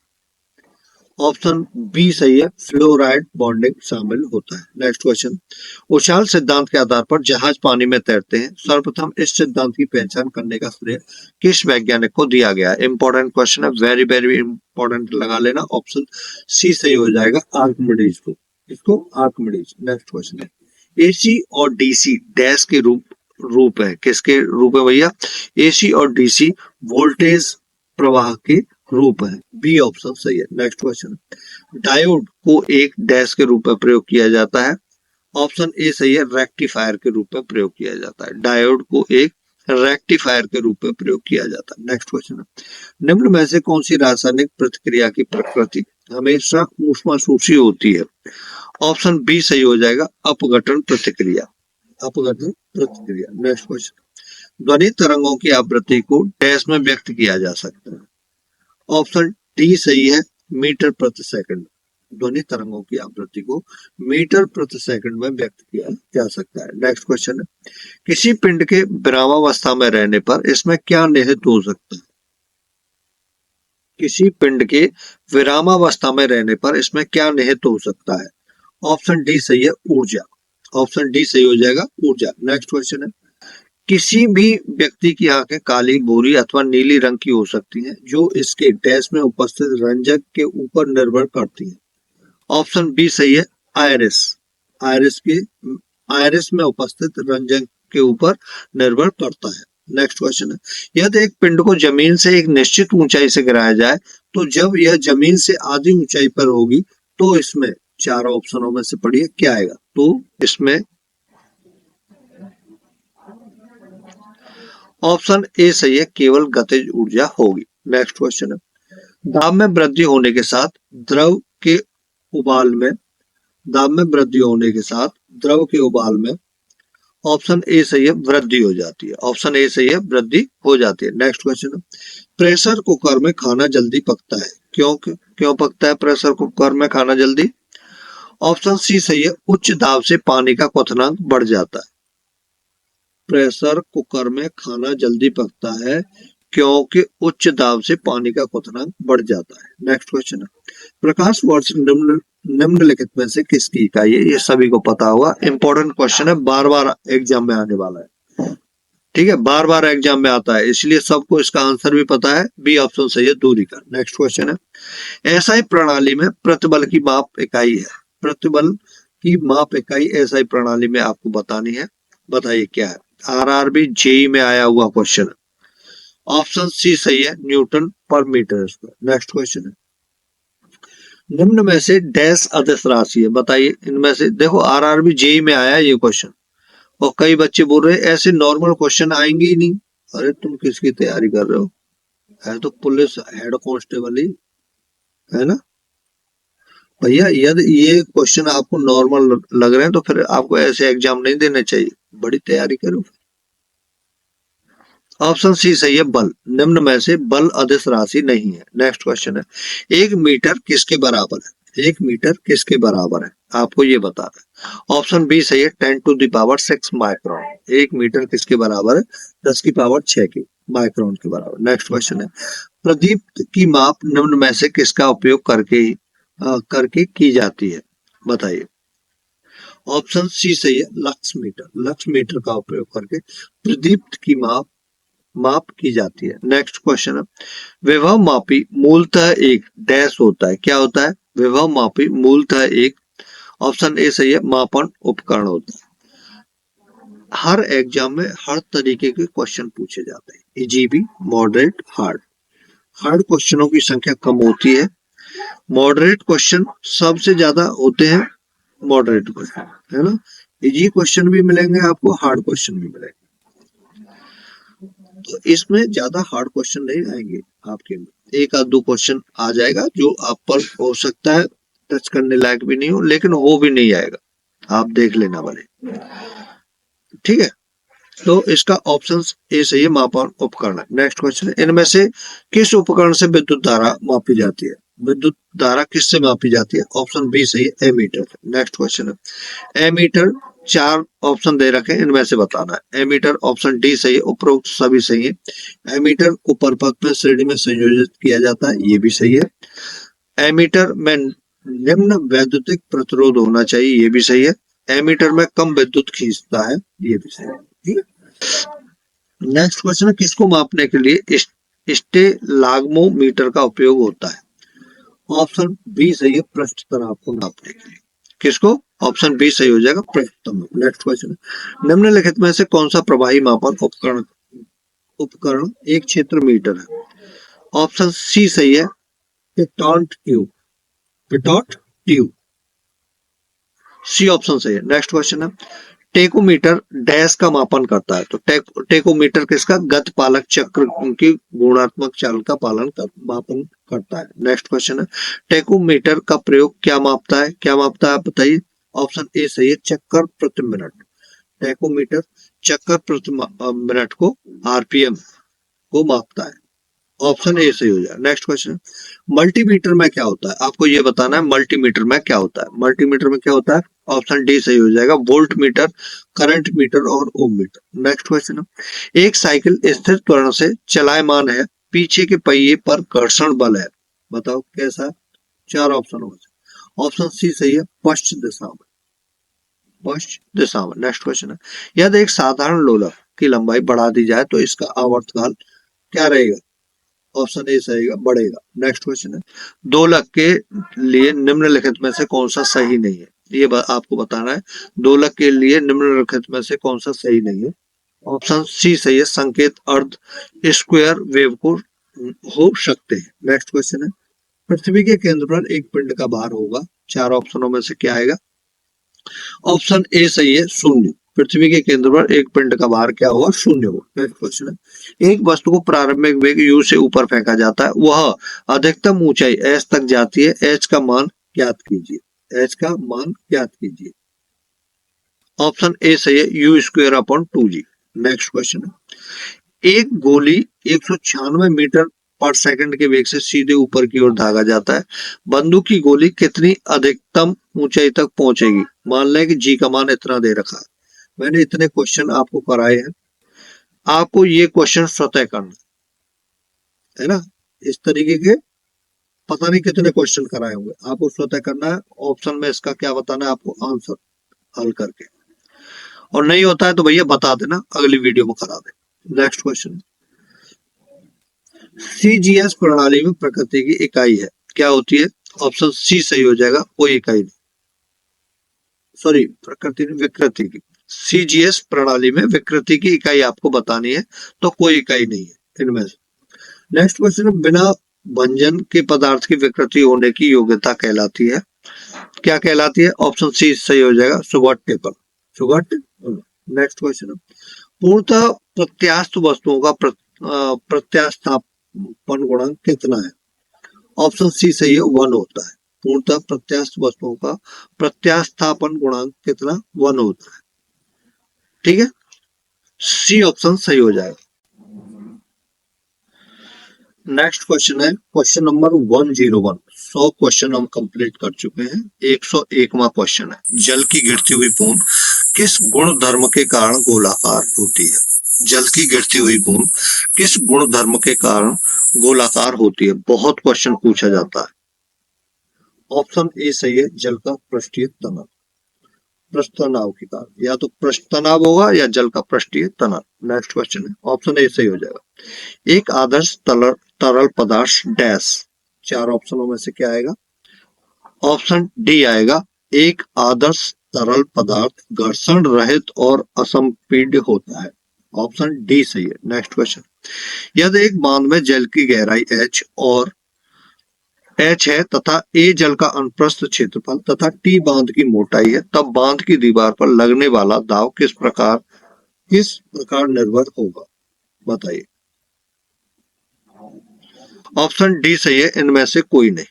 ऑप्शन बी सही है, फ्लोराइड बॉन्डिंग शामिल होता है। नेक्स्ट क्वेश्चन, उछाल सिद्धांत के आधार पर जहाज पानी में तैरते हैं। सर्वप्रथम इस सिद्धांत की पहचान करने का श्रेय किस वैज्ञानिक को दिया गया है? इंपॉर्टेंट क्वेश्चन है, वेरी वेरी इंपॉर्टेंट लगा लेना। ऑप्शन सी सही हो जाएगा, आर्किमिडीज को। इसको आर्किमिडीज। नेक्स्ट क्वेश्चन है, एसी और डीसी डैश के रूप है, किसके रूप है भैया? एसी और डीसी वोल्टेज प्रवाह के रूप है। बी ऑप्शन सही है। नेक्स्ट क्वेश्चन, डायोड को एक डैश के रूप में प्रयोग किया जाता है। ऑप्शन ए सही है, रेक्टिफायर के रूप में प्रयोग किया जाता है। डायोड को एक रेक्टिफायर के रूप में प्रयोग किया जाता है। नेक्स्ट क्वेश्चन, निम्न में से कौन सी रासायनिक प्रतिक्रिया की प्रकृति हमेशा ऊष्माशोषी होती है? ऑप्शन बी सही हो जाएगा, अपघटन प्रतिक्रिया। अपघटन प्रतिक्रिया। नेक्स्ट क्वेश्चन, ध्वनि तरंगों की आवृत्ति को डैश में व्यक्त किया जा सकता है। ऑप्शन डी सही है, मीटर प्रति सेकंड। ध्वनि तरंगों की आवृत्ति को मीटर प्रति सेकंड में व्यक्त किया जा सकता है। नेक्स्ट क्वेश्चन है, किसी पिंड के विरामावस्था में रहने पर इसमें क्या निहित हो सकता है? किसी पिंड के विरामावस्था में रहने पर इसमें क्या निहित हो सकता है? ऑप्शन डी सही है, ऊर्जा। ऑप्शन डी सही हो जाएगा, ऊर्जा। नेक्स्ट क्वेश्चन है, किसी भी व्यक्ति की आंखें काली, भूरी अथवा नीली रंग की हो सकती हैं, जो इसके डैश में उपस्थित रंजक के ऊपर निर्भर करती हैं। ऑप्शन बी सही है, आयरिस। आयरिस में उपस्थित रंजन के ऊपर निर्भर करता है। नेक्स्ट क्वेश्चन है, यदि एक पिंड को जमीन से एक निश्चित ऊंचाई से गिराया जाए तो जब यह जमीन से आधी ऊंचाई पर होगी तो इसमें चार ऑप्शनों में से पढ़िए क्या आएगा। तो इसमें ऑप्शन ए सही है, केवल गतिज ऊर्जा होगी। नेक्स्ट क्वेश्चन है, दाब में वृद्धि होने के साथ द्रव के उबाल में दाब में वृद्धि होने के साथ द्रव के उबाल में ऑप्शन ए सही है, वृद्धि हो जाती है। ऑप्शन ए सही है, वृद्धि हो जाती है। नेक्स्ट क्वेश्चन है, प्रेशर कुकर में खाना जल्दी पकता है, क्यों पकता है प्रेशर कुकर में खाना जल्दी। ऑप्शन सी सही है, उच्च दाब से पानी का क्वथनांक बढ़ जाता है। प्रेशर कुकर में खाना जल्दी पकता है क्योंकि उच्च दाब से पानी का क्वथनांक बढ़ जाता है। नेक्स्ट क्वेश्चन है, प्रकाश वर्ष निम्नलिखित में से किसकी इकाई है। ये सभी को पता होगा, इंपॉर्टेंट क्वेश्चन है, बार बार एग्जाम में आने वाला है। ठीक है, बार बार एग्जाम में आता है, इसलिए सबको इसका आंसर भी पता है। बी ऑप्शन सही है, दूरी का। नेक्स्ट क्वेश्चन है, एसआई प्रणाली में प्रतिबल की माप इकाई है। प्रतिबल की माप इकाई एसआई प्रणाली में आपको बतानी है, बताइए क्या है। आरआरबी जेई में आया हुआ क्वेश्चन है। ऑप्शन सी सही है, न्यूटन पर मीटर स्क्वायर। नेक्स्ट क्वेश्चन है, निम्न में से डैश अदिश राशि है, बताइए इनमें से। देखो आरआरबी जेई में आया ये क्वेश्चन और कई बच्चे बोल रहे हैं ऐसे नॉर्मल क्वेश्चन आएंगे ही नहीं। अरे तुम किसकी तैयारी कर रहे हो, है तो पुलिस हेड कांस्टेबल ही है ना भैया। यदि ये क्वेश्चन आपको नॉर्मल लग रहे हैं तो फिर आपको ऐसे एग्जाम नहीं देने चाहिए, बड़ी तैयारी करो। ऑप्शन सी सही है, बल। निम्न में से बल अदिश राशि नहीं है। नेक्स्ट क्वेश्चन है, 1 मीटर किसके बराबर है। 1 मीटर किसके बराबर है, आपको ये बताना है। ऑप्शन बी सही है, 10⁻6 माइक्रोन। 1 मीटर किसके बराबर है, 10⁻6 की माइक्रोन के बराबर। नेक्स्ट क्वेश्चन है, प्रदीप्त की माप निम्न में से किसका उपयोग करके की जाती है, बताइए। ऑप्शन सी सही है, लक्स मीटर। लक्स मीटर का उपयोग करके प्रदीप्त की माप की जाती है। नेक्स्ट क्वेश्चन है, विभव मापी मूलतः एक डैश होता है, क्या होता है। विभव मापी मूलतः एक, ऑप्शन ए सही है, मापन उपकरण होता है। हर एग्जाम में हर तरीके के क्वेश्चन पूछे जाते हैं, इजी, मॉडरेट, हार्ड। हार्ड क्वेश्चनों की संख्या कम होती है, मॉडरेट क्वेश्चन सबसे ज्यादा होते हैं, मॉडरेट क्वेश्चन है ना। इजी क्वेश्चन भी मिलेंगे आपको, हार्ड क्वेश्चन भी मिलेंगे, तो इसमें ज्यादा हार्ड क्वेश्चन नहीं आएंगे आपके में। एक आध दो क्वेश्चन आ जाएगा जो आप पर हो सकता है टच करने लायक भी नहीं हो, लेकिन वो भी नहीं आएगा, आप देख लेना वाले। ठीक है, तो इसका ऑप्शन ए सही है, मापन उपकरण। नेक्स्ट क्वेश्चन, इनमें से किस उपकरण से विद्युत धारा मापी जाती है। विद्युत धारा किससे मापी जाती है, ऑप्शन बी सही है, एमीटर। नेक्स्ट क्वेश्चन है, एमीटर 4 ऑप्शन दे रखे, इनमें से बताना है। एमीटर ऑप्शन डी सही है, उपरोक्त सभी सही है। एमीटर को परिपथ में श्रेणी में संयोजित किया जाता है, ये भी सही है। एमीटर में निम्न वैद्युतिक प्रतिरोध होना चाहिए, ये भी सही है। एमीटर में कम विद्युत खींचता है, ये भी सही है। ठीक है, नेक्स्ट क्वेश्चन है, किसको मापने के लिए स्टेलाग्मोमीटर का उपयोग होता है। ऑप्शन बी सही है, पृष्ठ तनाव को नापने के लिए। किसको, ऑप्शन बी सही हो जाएगा, पृष्ठ तनाव। नेक्स्ट क्वेश्चन है, निम्नलिखित में से कौन सा प्रवाही मापन उपकरण एक क्षेत्र मीटर है। ऑप्शन सी सही है, pitot tube. Pitot tube, C option सही है। नेक्स्ट क्वेश्चन है, टेकोमीटर डैश का मापन करता है, तो टेकोमीटर किसका, गतिपालक चक्र की गुणात्मक चाल का मापन करता है। नेक्स्ट क्वेश्चन है, टेकोमीटर का प्रयोग क्या मापता है, आप बताइए। ऑप्शन ए सही है, चक्कर प्रति मिनट। टेकोमीटर चक्कर प्रति मिनट को, आरपीएम को मापता है। ऑप्शन ए सही हो जाए। नेक्स्ट क्वेश्चन, मल्टीमीटर में क्या होता है, आपको ये बताना है। मल्टीमीटर में क्या होता है, मल्टीमीटर में क्या होता है, ऑप्शन डी सही हो जाएगा, वोल्ट मीटर, करंट मीटर और ओम मीटर। नेक्स्ट क्वेश्चन, एक साइकिल स्थिर त्वरण से चलायमान है, पीछे के पहिए पर घर्षण बल है, बताओ कैसा। 4 ऑप्शन हो जाए। ऑप्शन सी सही है, पश्चिम दिशा में, पश्चिम दिशा में। नेक्स्ट क्वेश्चन है, यदि एक साधारण लोलक की लंबाई बढ़ा दी जाए तो इसका आवर्तकाल क्या रहेगा। ऑप्शन ए सही बढ़ेगा। नेक्स्ट क्वेश्चन है, दोलक के लिए निम्नलिखित में से कौन सा सही नहीं है। ये आपको बताना है। दोलक के लिए निम्नलिखित में से कौन सा सही नहीं है? ऑप्शन सी सही है, संकेत अर्ध स्क्वायर वेव को हो सकते हैं। नेक्स्ट क्वेश्चन है, पृथ्वी के केंद्र पर एक पिंड का भार होगा, चार ऑप्शनों में से क्या आएगा? ऑप्शन ए सही है, शून्य। पृथ्वी के केंद्र पर एक पिंड का भार क्या होगा? शून्य होगा। नेक्स्ट क्वेश्चन है, एक वस्तु को प्रारंभिक वेग u से ऊपर फेंका जाता है, वह अधिकतम ऊंचाई h तक जाती है, h का मान ज्ञात कीजिए। h का मान ज्ञात कीजिए। ऑप्शन ए सही है, you square upon 2g। Next question है, एक गोली 196 मीटर पर सेकंड के वेग से सीधे ऊपर की ओर दागा जाता है, बंदूक की गोली कितनी अधिकतम ऊंचाई तक पहुंचेगी? मान लें कि जी का मान इतना दे रखा है। मैंने इतने क्वेश्चन आपको कराए हैं, आपको ये क्वेश्चन स्वतः करना है ना। इस तरीके के पता नहीं कितने क्वेश्चन कराए होंगे, आपको स्वतः करना है। ऑप्शन में इसका क्या बताना है आपको, आंसर हल करके, और नहीं होता है तो भैया बता देना, अगली वीडियो में करा दे। नेक्स्ट क्वेश्चन, सीजीएस प्रणाली में प्रकृति की इकाई है, क्या होती है? ऑप्शन सी सही हो जाएगा, कोई इकाई नहीं, सॉरी प्रकृति विकृति की। सीजीएस प्रणाली में विकृति की इकाई आपको बतानी है, तो कोई इकाई नहीं है इनमें से। नेक्स्ट क्वेश्चन, बिना भंजन के पदार्थ की विकृति होने की योग्यता कहलाती है, क्या कहलाती है? ऑप्शन सी सही हो जाएगा, सुगठित। सुगठित। नेक्स्ट क्वेश्चन, पूर्णतः प्रत्यास्थ वस्तुओं का प्रत्यास्थापन गुणांक कितना है? ऑप्शन सी सही है, 1 होता है। पूर्णतः प्रत्यास्थ वस्तुओं का प्रत्यास्थापन गुणांक कितना? 1 होता है। ठीक है, सी ऑप्शन सही हो जाएगा। नेक्स्ट क्वेश्चन है क्वेश्चन नंबर 101। 100 क्वेश्चन हम कंप्लीट कर चुके हैं। 101वां क्वेश्चन है, जल की गिरती हुई बूंद किस गुण धर्म के कारण गोलाकार होती है? जल की गिरती हुई बूंद किस गुण धर्म के कारण गोलाकार होती है? बहुत क्वेश्चन पूछा जाता है। ऑप्शन ए सही है, जल का पृष्ठीय तनाव, पृष्ठ तनाव के कारण, या तो पृष्ठ तनाव होगा या जल का पृष्ठीय तनाव। नेक्स्ट क्वेश्चन है, ऑप्शन ए सही हो जाएगा। एक आदर्श तरल पदार्थ डैश, चार ऑप्शनों में से क्या आएगा? ऑप्शन डी आएगा, एक आदर्श तरल पदार्थ घर्षण रहित और असंपीड्य होता है। ऑप्शन डी सही है। नेक्स्ट क्वेश्चन, यदि एक बांध में जल की गहराई h और h है तथा a जल का अनुप्रस्थ क्षेत्रफल तथा t बांध की मोटाई है, तब बांध की दीवार पर लगने वाला दाव किस प्रकार निर्भर होगा? बताइए। ऑप्शन डी सही है, इनमें से कोई नहीं।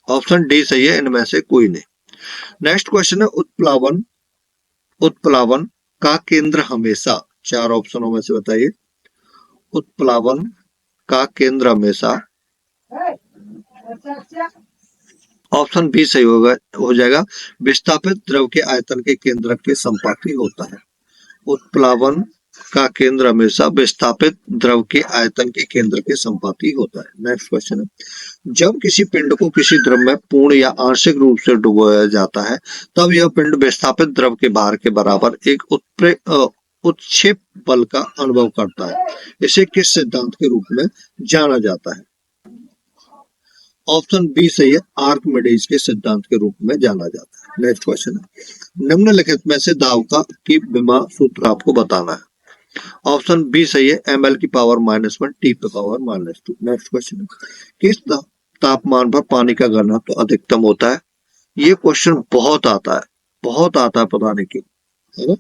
ऑप्शन डी सही है, इनमें से कोई नहीं। नेक्स्ट क्वेश्चन है, उत्प्लावन का केंद्र हमेशा, चार ऑप्शनों में से बताइए। उत्प्लावन का केंद्र हमेशा, ऑप्शन बी सही हो जाएगा, विस्थापित द्रव के आयतन के केंद्रक के संपाती होता है। उत्प्लावन का केंद्र हमेशा विस्थापित द्रव के आयतन के केंद्र के संपाती होता है। नेक्स्ट क्वेश्चन है, जब किसी पिंड को किसी द्रव में पूर्ण या आंशिक रूप से डुबोया जाता है, तब यह पिंड विस्थापित द्रव के भार के बराबर एक उत्क्षेप बल का अनुभव करता है। इसे किस सिद्धांत के रूप में जाना जाता है? ऑप्शन बी सही है, आर्किमिडीज के सिद्धांत के रूप में जाना जाता है। नेक्स्ट क्वेश्चन है, निम्नलिखित में से दाव का की विमा सूत्र आपको बताना है। ऑप्शन बी सही है, ml की पावर -1 t की पावर -2। नेक्स्ट क्वेश्चन है, किस तापमान पर पानी का घनत्व तो अधिकतम होता है? ये क्वेश्चन बहुत आता है, पता नहीं क्यों, है ना,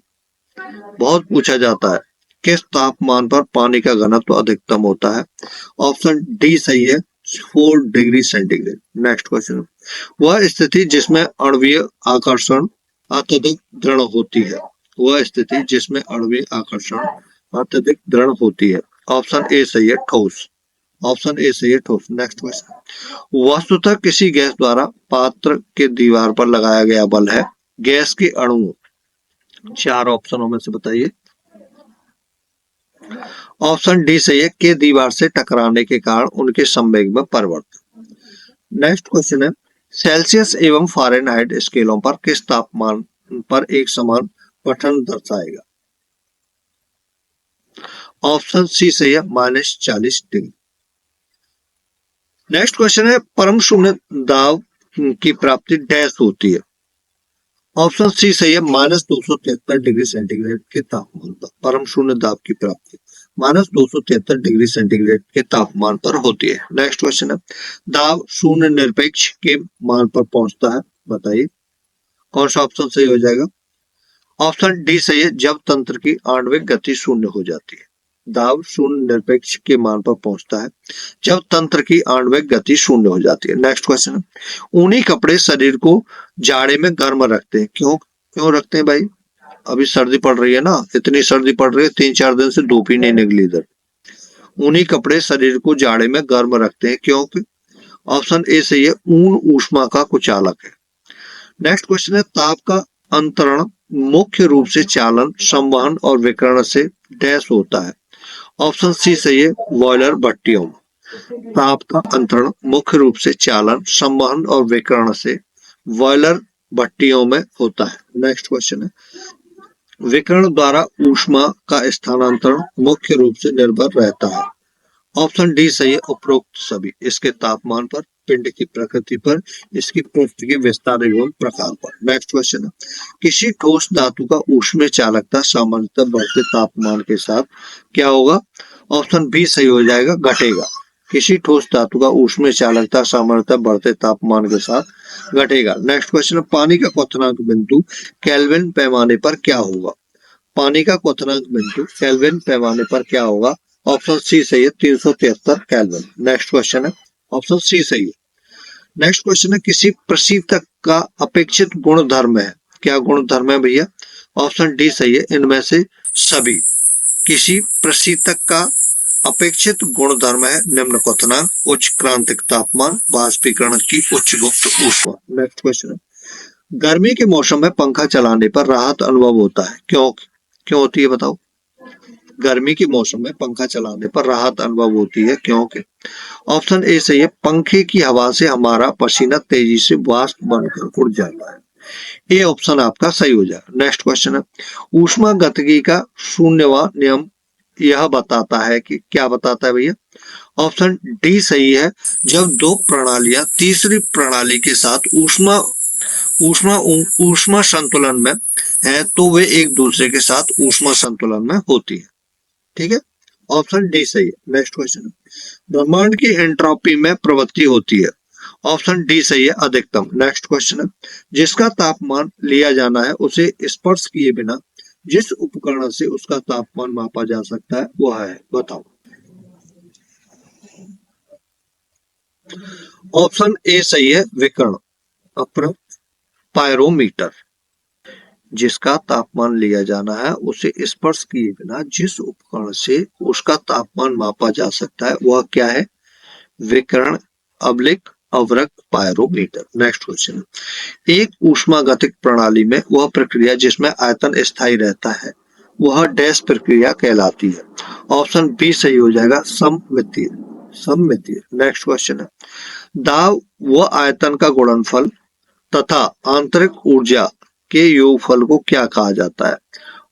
बहुत पूछा जाता है। किस तापमान पर पानी का घनत्व तो अधिकतम होता है? ऑप्शन डी सही है, 4 डिग्री सेंटीग्रेड। नेक्स्ट क्वेश्चन, वह स्थिति जिसमें आणविक आकर्षण अत्यधिक दृढ़ होती है, वह स्थिति जिसमें आणविक आकर्षण अत्यधिक दृढ़ होती है। ऑप्शन ए सही है, ठोस। ऑप्शन ए सही है, ठोस। नेक्स्ट क्वेश्चन, वस्तुतः किसी गैस द्वारा पात्र के दीवार पर लगाया गया बल है, गैस के अणु, चार ऑप्शनों में से बताइए। ऑप्शन डी सही है, के दीवार से टकराने के कारण उनके संवेग में परिवर्तन। नेक्स्ट क्वेश्चन है, सेल्सियस एवं फ़ारेनहाइट स्केलों पर किस तापमान पर एक समान पठन दर्शाएगा? ऑप्शन सी सही है, -40 डिग्री। नेक्स्ट क्वेश्चन है, परम शून्य दाब की प्राप्ति डैश होती है? ऑप्शन सी सही है, -273 डिग्री सेंटीग्रेड के तापमान पर परम शून्य दाब की प्राप्ति -273 डिग्री सेंटीग्रेड के तापमान पर होती है। नेक्स्ट क्वेश्चन है, दाब शून्य निरपेक्ष के मान पर पहुंचता है, बताइए कौन सा ऑप्शन सही हो जाएगा। ऑप्शन डी सही है, जब तंत्र की आणविक गति शून्य हो जाती है। दाब शून्य निरपेक्ष के मान पर पहुंचता है जब तंत्र की आणविक गति शून्य हो जाती है। नेक्स्ट क्वेश्चन है, ऊनी कपड़े शरीर को जाड़े में गर्म रखते हैं, क्यों क्यों रखते हैं भाई। अभी सर्दी पड़ रही है ना, इतनी सर्दी पड़ रही है, 3-4 दिन से धूप ही नहीं निकली इधर। ऊनी कपड़े शरीर को जाड़े में गर्म रखते हैं क्योंकि ऑप्शन ए सही है, ऊन ऊष्मा का कुचालक है। नेक्स्ट क्वेश्चन है, ताप का अंतरण मुख्य रूप से चालन, संवहन और विकिरण से डैश होता है। ऑप्शन सी सही है, बॉयलर भट्टियों में। ताप का अंतरण मुख्य रूप से चालन, संवहन और विकिरण से बॉयलर भट्टियों में होता है। नेक्स्ट क्वेश्चन है, विकिरण द्वारा ऊष्मा का स्थानांतरण मुख्य रूप से निर्भर रहता है। ऑप्शन डी सही है, उपरोक्त सभी, इसके तापमान पर, पिंड की प्रकृति पर, इसकी पृष्ठ के विस्तार एवं प्रकार पर। नेक्स्ट क्वेश्चन है, किसी ठोस धातु का ऊष्मीय चालकता सामान्यतः बढ़ते तापमान के साथ क्या होगा। ऑप्शन बी सही हो जाएगा, घटेगा। किसी ठोस धातु का ऊष्मीय चालकता सामान्यतः बढ़ते तापमान के साथ घटेगा। नेक्स्ट क्वेश्चन है, पानी का क्वथनांक बिंदु केल्विन पैमाने पर क्या होगा। पानी का क्वथनांक बिंदु केल्विन पैमाने पर क्या होगा। ऑप्शन सी सही है, 373 केल्विन। नेक्स्ट क्वेश्चन है, ऑप्शन सी सही है। नेक्स्ट क्वेश्चन है, किसी प्रशीतक का अपेक्षित गुणधर्म है, क्या गुणधर्म है भैया। ऑप्शन डी सही है, इनमें से सभी। किसी प्रशीतक का अपेक्षित गुणधर्म है निम्न क्वथनांक, उच्च क्रांतिक तापमान, वाष्पीकरण की उच्च गुप्त ऊष्मा। नेक्स्ट क्वेश्चन है, गर्मी के मौसम में पंखा चलाने पर राहत अनुभव होता है, क्यों होती है बताओ। गर्मी के मौसम में पंखा चलाने पर राहत अनुभव होती है क्योंकि ऑप्शन ए सही है, पंखे की हवा से हमारा पसीना तेजी से वाष्प बनकर उड़ जाता है। ये ऑप्शन आपका सही हो जाएगा। नेक्स्ट क्वेश्चन है, ऊष्मा गतिकी का शून्यवां नियम यह बताता है कि, क्या बताता है भैया। ऑप्शन डी सही है, जब दो प्रणालियां तीसरी प्रणाली के साथ ऊष्मा ऊष्मा ऊष्मा संतुलन में है तो वे एक दूसरे के साथ ऊष्मा संतुलन में होती है। ठीक है, ऑप्शन डी सही है। नेक्स्ट क्वेश्चन, ब्रह्मांड की एंट्रोपी में प्रवृत्ति होती है। ऑप्शन डी सही है, अधिकतम। नेक्स्ट क्वेश्चन है, जिसका तापमान लिया जाना है उसे स्पर्श किए बिना जिस उपकरण से उसका तापमान मापा जा सकता है वह है, बताओ। ऑप्शन ए सही है, विकर्ण पायरोमीटर। जिसका तापमान लिया जाना है उसे स्पर्श किए बिना जिस उपकरण से उसका तापमान मापा जा सकता है वह क्या है, विकिरण अवरक पायरोमीटर। नेक्स्ट क्वेश्चन, एक ऊष्मागतिक प्रणाली में वह प्रक्रिया जिसमें आयतन स्थायी रहता है वह डैश प्रक्रिया कहलाती है। ऑप्शन बी सही हो जाएगा, सममितीय। नेक्स्ट क्वेश्चन है, दाब व आयतन का गुणनफल तथा आंतरिक ऊर्जा के योगफल को क्या कहा जाता है।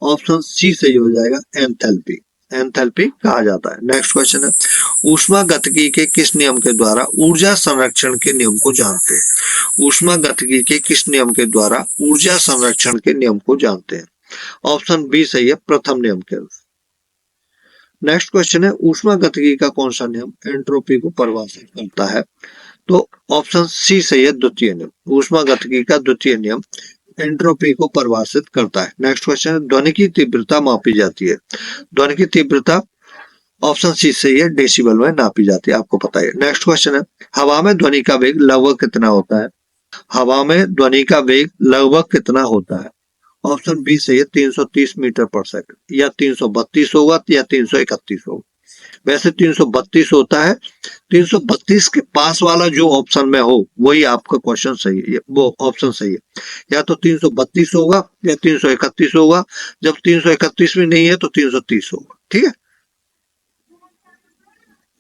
ऑप्शन सी सही हो जाएगा, एंथैल्पी कहा जाता है। नेक्स्ट क्वेश्चन है, ऊष्मागतिकी के किस नियम के द्वारा ऊर्जा संरक्षण के नियम को जानते हैं। ऊष्मागतिकी के किस नियम के द्वारा ऊर्जा संरक्षण के नियम को जानते हैं। ऑप्शन बी सही है, प्रथम नियम के। नेक्स्ट क्वेश्चन है, ऊष्मागतिकी का कौन सा नियम एंट्रोपी को परिभाषित करता है। तो ऑप्शन सी सही है, द्वितीय नियम। ऊष्मागतिकी का द्वितीय नियम एंट्रोपी को परिभाषित करता है। नेक्स्ट क्वेश्चन है, ध्वनि की तीव्रता मापी जाती है। ध्वनि की तीव्रता ऑप्शन सी सही है, डेसिबल में नापी जाती है, आपको पता है। नेक्स्ट क्वेश्चन है, हवा में ध्वनि का वेग लगभग कितना होता है। हवा में ध्वनि का वेग लगभग कितना होता है। ऑप्शन बी सही है, 330 मीटर पर सेकंड, या 332 होगा या 331 होगा। वैसे 332 होता है, 332 के पास वाला जो ऑप्शन में हो वही आपका क्वेश्चन सही है, वो ऑप्शन सही है। या तो 332 होगा या 331 होगा, जब 331 में नहीं है तो 330 होगा। ठीक है,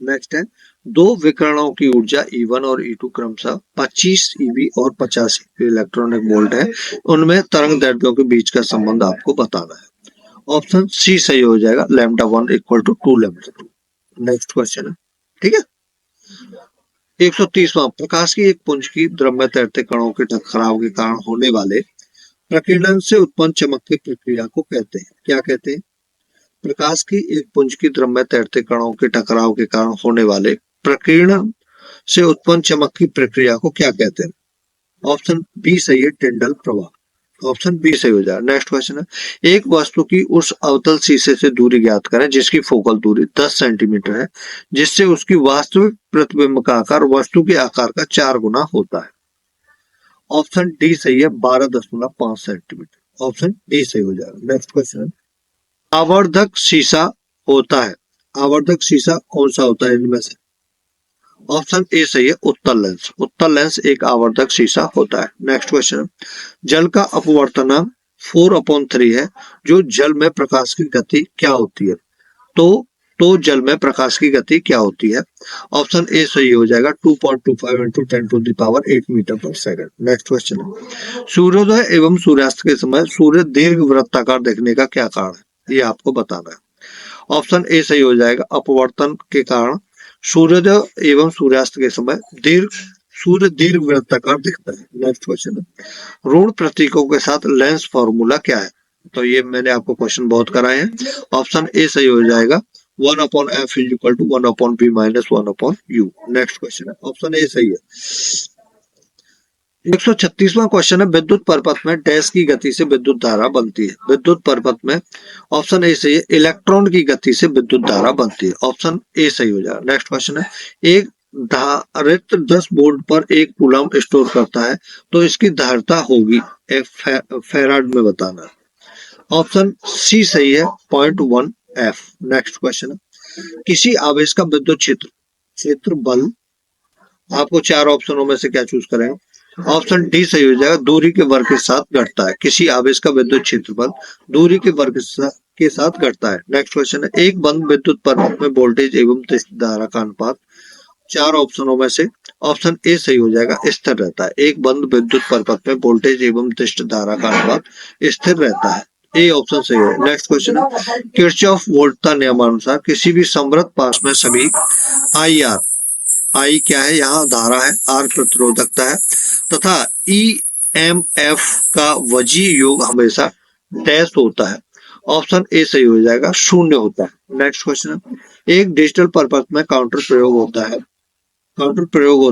नेक्स्ट है, दो विकिरणों की ऊर्जा E1 और E2 क्रमशः 25 eV और 50 इलेक्ट्रॉनिक वोल्ट है, उनमें तरंग दैर्ध्यों के बीच का संबंध आपको बताना है। ऑप्शन सी सही हो जाएगा, λ1 = 2 λ2। नेक्स्ट क्वेश्चन है, ठीक है। 130वां, प्रकाश की एक पुंज की द्रव में तैरते कणों के टकराव के कारण होने वाले प्रकीर्णन से उत्पन्न चमक की प्रक्रिया को कहते हैं, क्या कहते हैं? प्रकाश की एक पुंज की द्रव में तैरते कणों के टकराव के कारण होने वाले प्रकीर्णन से उत्पन्न चमक की प्रक्रिया को क्या कहते हैं? ऑप्शन बी सही है, टिंडल प्रवाह। ऑप्शन बी सही हो जाएगा। नेक्स्ट क्वेश्चन है, एक वस्तु की उस अवतल शीशे से दूरी ज्ञात करें जिसकी फोकल दूरी 10 सेंटीमीटर है, जिससे उसकी वास्तविक प्रतिबिंब का आकार वस्तु के आकार का 4 गुना होता है। ऑप्शन डी सही है, 12.5 सेंटीमीटर। ऑप्शन डी सही हो जाएगा। नेक्स्ट क्वेश्चन, आवर्धक शीशा होता है, आवर्धक शीशा कौन सा होता है इनमें से? ऑप्शन ए सही है, उत्तल लेंस। उत्तल लेंस एक आवर्धक शीशा होता है। नेक्स्ट क्वेश्चन, जल का अपवर्तनांक 4/3 है, जो जल में प्रकाश की गति क्या होती है? तो जल में प्रकाश की गति क्या होती है? ऑप्शन ए सही हो जाएगा, 2.25 इंटू 10⁸ मीटर पर सेकंड। नेक्स्ट क्वेश्चन है, सूर्योदय एवं सूर्यास्त के समय सूर्य दीर्घ वृत्ताकार देखने का क्या कारण है? ये आपको बताना है। ऑप्शन ए सही हो जाएगा, अपवर्तन के कारण सूर्योदय एवं सूर्यास्त के समय सूर्य दीर्घ वृत्ताकार दिखता है। नेक्स्ट क्वेश्चन है, ऋण प्रतीकों के साथ लेंस फॉर्मूला क्या है? तो ये मैंने आपको क्वेश्चन बहुत कराए हैं। ऑप्शन ए सही हो जाएगा, 1/f is equal to 1/b minus 1/u। Next question है, ऑप्शन ए सही है। 136वां क्वेश्चन है, विद्युत परपथ में डैश की गति से विद्युत धारा बनती है। विद्युत परपथ में ऑप्शन ए सही है, इलेक्ट्रॉन की गति से विद्युत धारा बनती है। ऑप्शन ए सही हो जाएगा। नेक्स्ट क्वेश्चन है, एक धारित्र 10 वोल्ट पर 1 कूलम स्टोर करता है, तो इसकी धारिता होगी फैराड में बताना है। ऑप्शन सी सही है, 0.1 F। नेक्स्ट क्वेश्चन है, किसी आवेश का विद्युत क्षेत्र बल, आपको 4 ऑप्शनों में से क्या चूज करेंगे? ऑप्शन डी सही हो जाएगा, दूरी के वर्ग के साथ घटता है। किसी आवेश का विद्युत क्षेत्रफल दूरी के वर्ग के साथ घटता है। नेक्स्ट क्वेश्चन है, एक बंद विद्युत परपथ में वोल्टेज एवं तेज धारा का अनुपात 4 ऑप्शनों में से ऑप्शन ए सही हो जाएगा, स्थिर रहता है। एक बंद विद्युत परपथ में वोल्टेज एवं तेज धारा का अनुपात स्थिर रहता है। ए ऑप्शन सही है। नेक्स्ट क्वेश्चन है, किरचॉफ वोल्टता नियमानुसार किसी भी समृद्ध पास में सभी आई क्या है, यहाँ धारा है, आर प्रतिरोधकता है, तथा EMF का वजीय योग हमेशा डैश होता है। ऑप्शन ए सही हो जाएगा, 0 होता है। नेक्स्ट क्वेश्चन है, एक डिजिटल परपथ में काउंटर प्रयोग होता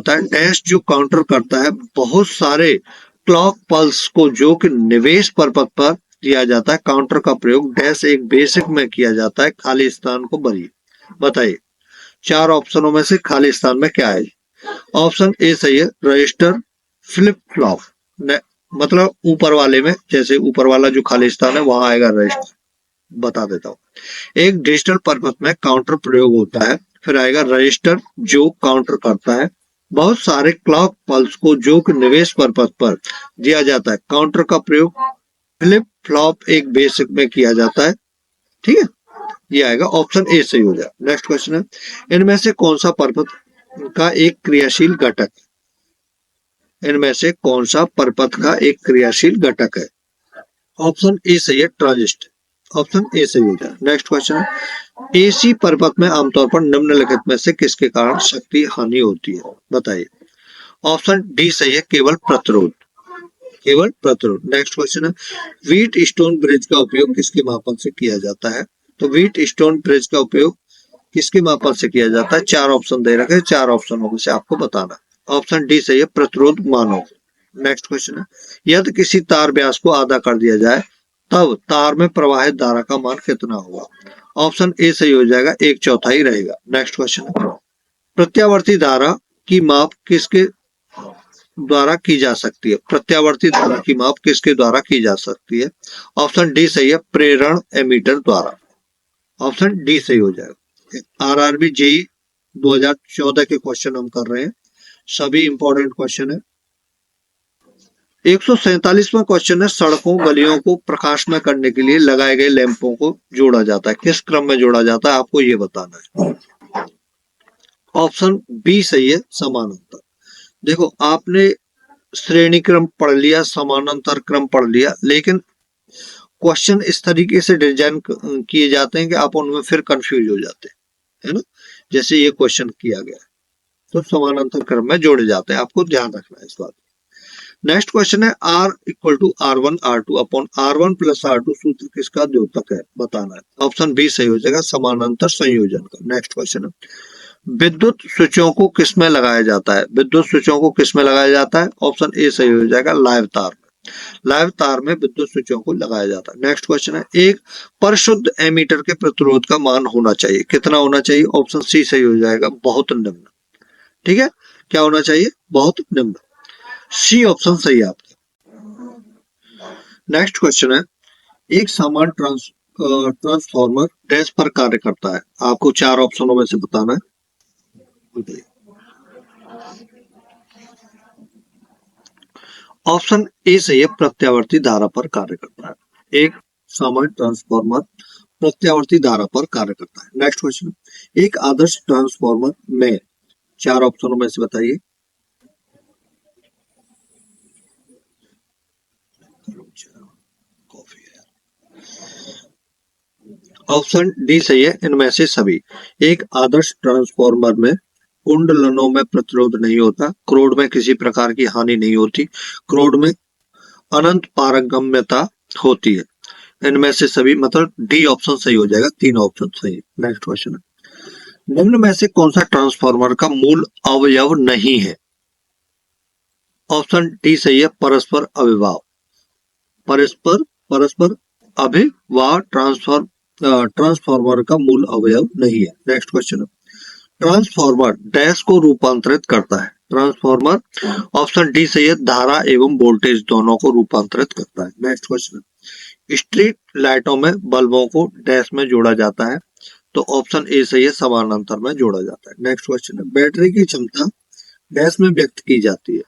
है डैश जो काउंटर करता है बहुत सारे क्लॉक पल्स को जो कि निवेश परपथ पर किया जाता है। काउंटर का प्रयोग डैश एक बेसिक में किया जाता है, खाली स्थान को भरिए। बताइए 4 ऑप्शनों में से खाली स्थान में क्या है? ऑप्शन ए सही है, रजिस्टर फ्लिप फ्लॉप। मतलब ऊपर वाले में, जैसे ऊपर वाला जो खाली स्थान है वहां आएगा रजिस्टर। बता देता हूँ, एक डिजिटल परपथ में काउंटर प्रयोग होता है, फिर आएगा रजिस्टर जो काउंटर करता है बहुत सारे क्लॉक पल्स को जो कि निवेश परपथ पर दिया जाता है। काउंटर का प्रयोग फ्लिप फ्लॉप एक बेसिक में किया जाता है। ठीक है, ये आएगा, ऑप्शन ए सही हो जाएगा। नेक्स्ट क्वेश्चन है, इनमें से कौन सा परपथ का एक क्रियाशील घटक? इनमें से कौन सा परपथ का एक क्रियाशील घटक है? ऑप्शन ए सही है, ट्रांजिस्टर। ऑप्शन ए सही हो जाएगा। नेक्स्ट क्वेश्चन है, एसी परपथ में आमतौर पर निम्नलिखित में से किसके कारण शक्ति हानि होती है? बताइए। ऑप्शन डी सही है, केवल प्रतिरोध। नेक्स्ट क्वेश्चन है, व्हीट स्टोन ब्रिज का उपयोग किसके मापन से किया जाता है? तो व्हीट स्टोन ब्रिज का उपयोग किसके मापन से किया जाता है? 4 ऑप्शन दे रखे हैं, 4 ऑप्शनों में से आपको बताना। ऑप्शन डी सही है, प्रतिरोध मानों। नेक्स्ट क्वेश्चन है, यदि किसी तार व्यास को आधा कर दिया जाए तब तार में प्रवाहित धारा का मान कितना होगा? ऑप्शन ए सही हो जाएगा, 1/4 रहेगा। नेक्स्ट क्वेश्चन है, प्रत्यावर्ती धारा की माप किसके द्वारा की जा सकती है? प्रत्यावर्ती धारा की माप किसके द्वारा की जा सकती है? ऑप्शन डी सही है, प्रेरण एमीटर द्वारा। ऑप्शन डी सही हो जाएगा। आरआरबी जेई 2014 के क्वेश्चन हम कर रहे हैं, सभी इंपॉर्टेंट क्वेश्चन है। 147वां क्वेश्चन है, सड़कों गलियों को प्रकाशमय करने के लिए लगाए गए लैंपों को जोड़ा जाता है, किस क्रम में जोड़ा जाता है आपको ये बताना है। ऑप्शन बी सही है, समानांतर। देखो आपने श्रेणी क्रम पढ़ लिया, समानांतर क्रम पढ़ लिया, लेकिन क्वेश्चन इस तरीके से डिजाइन किए जाते हैं कि आप उनमें फिर कंफ्यूज हो जाते हैं, है ना। जैसे ये क्वेश्चन किया गया तो समानांतर क्रम में जोड़े जाते हैं, आपको ध्यान रखना है इस बात। नेक्स्ट क्वेश्चन है R equal to R1 R2 upon R1 plus R2 सूत्र किसका द्योतक है बताना है। ऑप्शन बी सही हो जाएगा, समानांतर संयोजन का। नेक्स्ट क्वेश्चन है विद्युत स्विचों को किस में लगाया जाता है। विद्युत स्विचों को किस में लगाया जाता है। ऑप्शन ए सही हो जाएगा, लाइव तार में। लाइव तार में विद्युत स्विचों को लगाया जाता है। नेक्स्ट क्वेश्चन है एक परिशुद्ध एमीटर के प्रतिरोध का मान होना चाहिए, कितना होना चाहिए। ऑप्शन सी सही हो जाएगा, बहुत निम्न। ठीक है, क्या होना चाहिए, बहुत निम्न। सी ऑप्शन सही है आपका। नेक्स्ट क्वेश्चन है एक समान ट्रांसफॉर्मर डैश पर कार्य करता है। आपको चार ऑप्शनों में से बताना है। ऑप्शन ए सही है, प्रत्यावर्ती धारा पर कार्य करता है। एक समान ट्रांसफॉर्मर प्रत्यावर्ती धारा पर कार्य करता है। नेक्स्ट क्वेश्चन एक आदर्श ट्रांसफॉर्मर में चार ऑप्शनों में से बताइए। ऑप्शन डी सही है, इनमें से सभी। एक आदर्श ट्रांसफॉर्मर में कुंडलनों में प्रतिरोध नहीं होता, क्रोड में किसी प्रकार की हानि नहीं होती, क्रोड में अनंत पारगम्यता होती है। इनमें से सभी, मतलब डी ऑप्शन सही हो जाएगा, तीन ऑप्शन सही। नेक्स्ट क्वेश्चन है निम्न में से कौन सा ट्रांसफॉर्मर का मूल अवयव नहीं है। ऑप्शन डी सही है, परस्पर अभिभाव। परस्पर अभिभाव ट्रांसफॉर्मर का मूल अवयव नहीं है। नेक्स्ट क्वेश्चन है ट्रांसफॉर्मर डैश को रूपांतरित करता है। ट्रांसफॉर्मर ऑप्शन डी सही है, धारा एवं वोल्टेज दोनों को रूपांतरित करता है। नेक्स्ट क्वेश्चन है स्ट्रीट लाइटों में बल्बों को डैश में जोड़ा जाता है, तो ऑप्शन ए सही है, समानांतर में जोड़ा जाता है। नेक्स्ट क्वेश्चन है बैटरी की क्षमता डैश में व्यक्त की जाती है।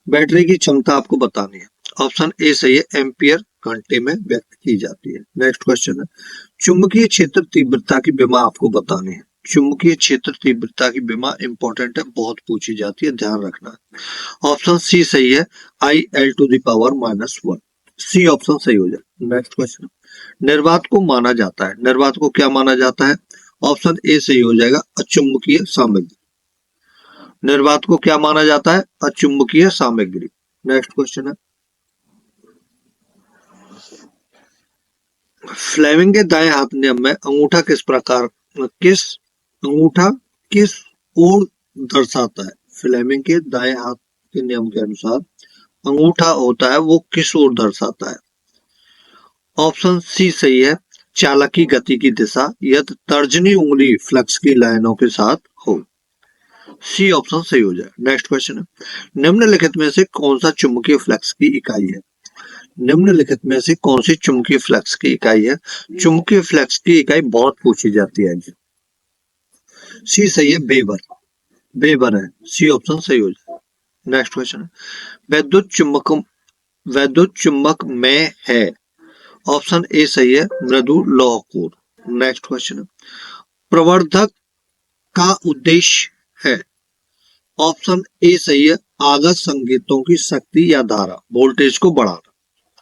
बैटरी की क्षमता आपको बतानी है। ऑप्शन ए सही है, एम्पियर घंटे में व्यक्त की जाती है। नेक्स्ट क्वेश्चन है चुंबकीय क्षेत्र तीव्रता की विमा आपको बतानी है। चुंबकीय क्षेत्र तीव्रता की विमा इंपॉर्टेंट है, बहुत पूछी जाती है, ध्यान रखना। ऑप्शन सी सही है, IL⁻⁻1। सी ऑप्शन सही हो जाए। नेक्स्ट क्वेश्चन निर्वात को माना जाता है। निर्वात को क्या माना जाता है। ऑप्शन ए सही हो जाएगा, अचुंबकीय सामग्री। निर्वात को क्या माना जाता है, अचुंबकीय सामग्री। नेक्स्ट क्वेश्चन है फ्लेमिंग के दाएं हाथ नियम में अंगूठा किस ओर दर्शाता है। फ्लेमिंग के दाएं हाथ के नियम के अनुसार अंगूठा होता है वो किस ओर दर्शाता है। ऑप्शन सी सही है, चालक की गति की दिशा यदि तर्जनी उंगली फ्लक्स की लाइनों के साथ हो। सी ऑप्शन सही हो जाए। नेक्स्ट क्वेश्चन है निम्नलिखित में से कौन सा चुंबकीय फ्लक्स की इकाई है। निम्नलिखित में से कौन सी चुंबकीय फ्लक्स की इकाई है। चुंबकीय फ्लक्स की इकाई बहुत पूछी जाती है। सी सही है, वेबर है। सी ऑप्शन सही हो जाए। नेक्स्ट क्वेश्चन है वैद्युत चुंबक में है। ऑप्शन ए सही है, मृदु लौह कोर। नेक्स्ट क्वेश्चन है प्रवर्धक का उद्देश्य है। ऑप्शन ए सही है, आगत संकेतों की शक्ति या धारा वोल्टेज को बढ़ाना।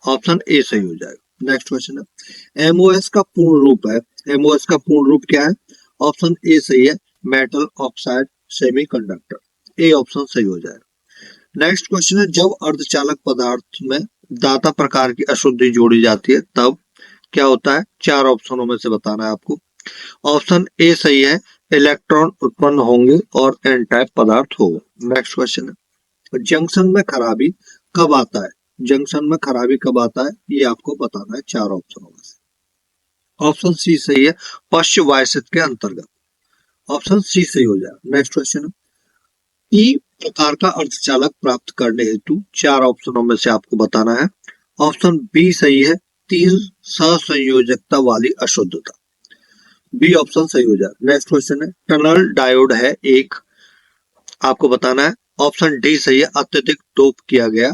ऑप्शन ए सही हो जाएगा। नेक्स्ट क्वेश्चन है एमओएस का पूर्ण रूप है। एमओएस का पूर्ण रूप क्या है। ऑप्शन ए सही है, metal oxide semiconductor. A option सही हो जाएगा। नेक्स्ट क्वेश्चन है जब अर्धचालक पदार्थ में दाता प्रकार की अशुद्धि जोड़ी जाती है तब क्या होता है। चार ऑप्शनों में से बताना है आपको। ऑप्शन ए सही है, इलेक्ट्रॉन उत्पन्न होंगे और एन टाइप पदार्थ होगा। नेक्स्ट क्वेश्चन है जंक्शन में खराबी कब आता है। जंक्शन में खराबी कब आता है ये आपको बताना है चार ऑप्शनों में से। ऑप्शन सी सही है, पश्च वायसित के अंतर्गत। ऑप्शन सी सही हो जाएगा। नेक्स्ट क्वेश्चन है ई प्रकार का अर्धचालक प्राप्त करने हेतु चार ऑप्शनों में से आपको बताना है। ऑप्शन बी सही है, तीन सहसंयोजकता वाली अशुद्धता। बी ऑप्शन सही हो जाए। नेक्स्ट क्वेश्चन है टनल डायोड है एक, आपको बताना है। ऑप्शन डी सही है, अत्यधिक डोप किया गया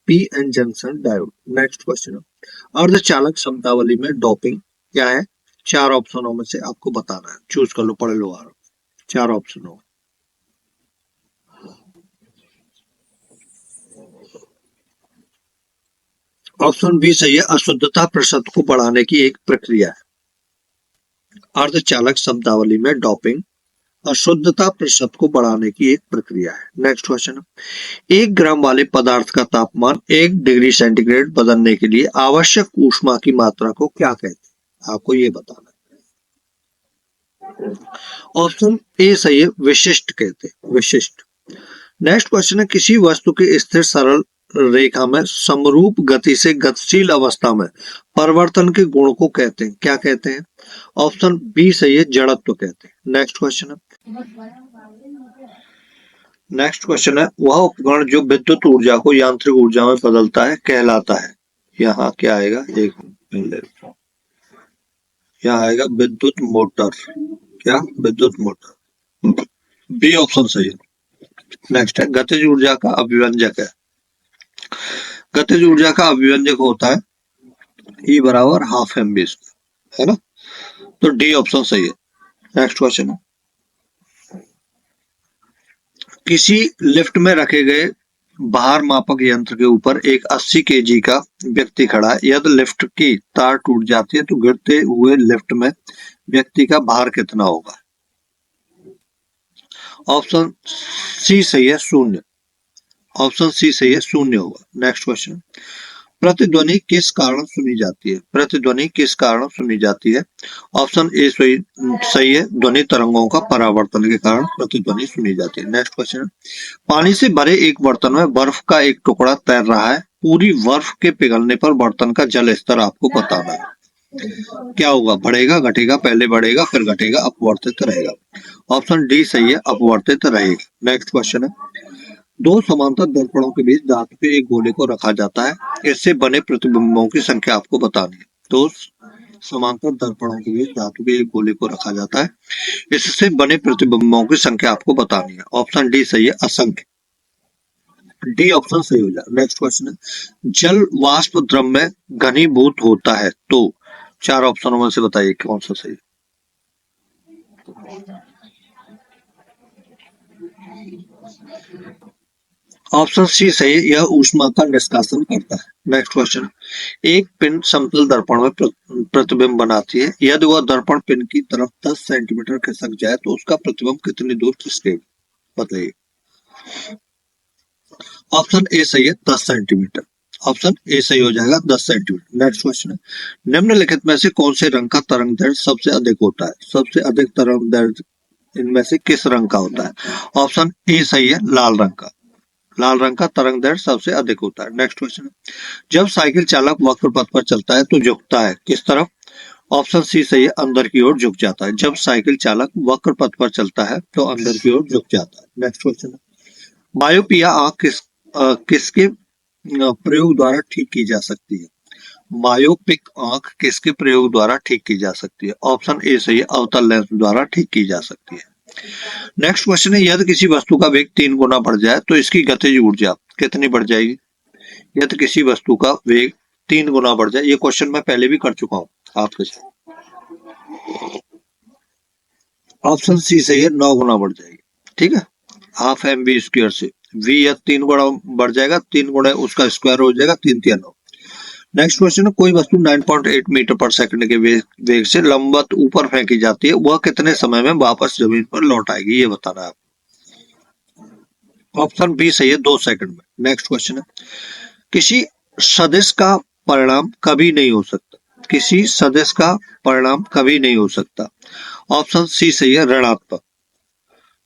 PN junction diode. Next question है अर्धचालक शब्दावली में डोपिंग क्या है। चार ऑप्शनों में से आपको बताना है, चूज कर लो, पढ़ लो। चार ऑप्शनों ऑप्शन बी सही है, अशुद्धता प्रतिशत को बढ़ाने की एक प्रक्रिया है। अर्धचालक शब्दावली में डोपिंग अशुद्धता प्रतिशत को बढ़ाने की एक प्रक्रिया है। नेक्स्ट क्वेश्चन, 1 ग्राम वाले पदार्थ का तापमान 1 डिग्री सेंटीग्रेड बदलने के लिए आवश्यक ऊष्मा की मात्रा को क्या कहते हैं? आपको ये बताना है। ऑप्शन ए सही है, विशिष्ट कहते हैं, विशिष्ट। नेक्स्ट क्वेश्चन है, किसी वस्तु की स्थिर सरल रेखा में समरूप गति से गतिशील अवस्था में परिवर्तन के गुण को कहते हैं, क्या कहते हैं? ऑप्शन बी सही है, जड़त्व कहते हैं। नेक्स्ट क्वेश्चन है, वह उपकरण जो विद्युत ऊर्जा को यांत्रिक ऊर्जा में बदलता है कहलाता है। यहाँ क्या आएगा, एक मिनट, यहाँ आएगा विद्युत मोटर। क्या? विद्युत मोटर। बी ऑप्शन सही है। नेक्स्ट है, गतिज ऊर्जा का अभिव्यंजक है। गतिज ऊर्जा का अभिव्यंजक होता है E बराबर हाफ mv, है ना? तो डी ऑप्शन सही है। नेक्स्ट क्वेश्चन है, किसी लिफ्ट में रखे गए भार मापक यंत्र के ऊपर एक 80 केजी का व्यक्ति खड़ा है। यदि लिफ्ट की तार टूट जाती है तो गिरते हुए लिफ्ट में व्यक्ति का भार कितना होगा? ऑप्शन सी सही है, 0। ऑप्शन सी सही है, 0 होगा। नेक्स्ट क्वेश्चन, प्रतिध्वनि किस कारण सुनी जाती है? प्रतिध्वनि किस कारण सुनी जाती है? ऑप्शन ए सही है, ध्वनि तरंगों का परावर्तन के कारण प्रतिध्वनि सुनी जाती है। नेक्स्ट क्वेश्चन, पानी से भरे एक बर्तन में बर्फ का एक टुकड़ा तैर रहा है। पूरी बर्फ के पिघलने पर बर्तन का जल स्तर आपको बताना है। क्या होगा? बढ़ेगा, घटेगा? पहले बढ़ेगा फिर घटेगा, अपवर्तित रहेगा। ऑप्शन डी सही है, अपवर्तित रहेगा। नेक्स्ट क्वेश्चन है, दो समांतर दर्पणों के बीच धातु के एक गोले को रखा जाता है। इससे बने प्रतिबिंबों की संख्या आपको बतानी है। दो समांतर दर्पणों के बीच धातु के एक गोले को रखा जाता है। इससे बने प्रतिबिंबों की संख्या आपको बतानी है। ऑप्शन डी सही है, असंख्य। डी ऑप्शन सही हो जाए। नेक्स्ट क्वेश्चन है, जल वाष्प द्रव में घनीभूत होता है तो 4 ऑप्शनों में से बताइए कौन सा सही है? ऑप्शन सी सही है, यह ऊष्मा का निष्कासन करता है। नेक्स्ट क्वेश्चन, एक पिन समतल दर्पण में प्रतिबिंब बनाती है। यदि वह दर्पण पिन की तरफ 10 सेंटीमीटर खिसक जाए तो उसका प्रतिबिंब कितनी दूर खिसकेगा? बताइए। ऑप्शन ए सही है, 10 सेंटीमीटर। ऑप्शन ए सही हो जाएगा, 10 सेंटीमीटर। नेक्स्ट क्वेश्चन है, निम्नलिखित में से कौन से रंग का तरंग दैर्ध्य सबसे अधिक होता है? सबसे अधिक तरंग दैर्ध्य इनमें से किस रंग का होता है? ऑप्शन ए सही है, लाल रंग का। लाल रंग का तरंग दैर्ध्य सबसे अधिक होता है। नेक्स्ट क्वेश्चन है, जब साइकिल चालक वक्र पथ पर चलता है तो झुकता है किस तरफ? ऑप्शन सी सही है, अंदर की ओर झुक जाता है। जब साइकिल चालक वक्र पथ पर चलता है तो अंदर की ओर झुक जाता है। नेक्स्ट क्वेश्चन है, मायोपिया आंख किसके प्रयोग द्वारा ठीक की जा सकती है? मायोपिक आंख किसके प्रयोग द्वारा ठीक की जा सकती है? ऑप्शन ए सही है, अवतल लेंस द्वारा ठीक की जा सकती है। नेक्स्ट क्वेश्चन है, यदि किसी वस्तु का वेग 3 गुना बढ़ जाए तो इसकी गतिज ऊर्जा कितनी बढ़ जाएगी? यदि किसी वस्तु का वेग 3 गुना बढ़ जाए, ये क्वेश्चन मैं पहले भी कर चुका हूं आपके साथ। ऑप्शन सी सही है, 9 गुना बढ़ जाएगी। ठीक है, हाफ mv स्क्वायर से v या 3 गुना बढ़ जाएगा, 3 गुना उसका स्क्वायर हो जाएगा, 3 3 9। नेक्स्ट क्वेश्चन है, कोई वस्तु 9.8 मीटर पर सेकंड के वेग से लंबवत ऊपर फेंकी जाती है, वह कितने समय में वापस जमीन पर लौट आएगी? ये बताना है। ऑप्शन बी सही है, 2 सेकंड में। नेक्स्ट क्वेश्चन है, किसी सदिश का परिणाम कभी नहीं हो सकता। किसी सदिश का परिणाम कभी नहीं हो सकता। ऑप्शन सी सही है, ऋणात्मक।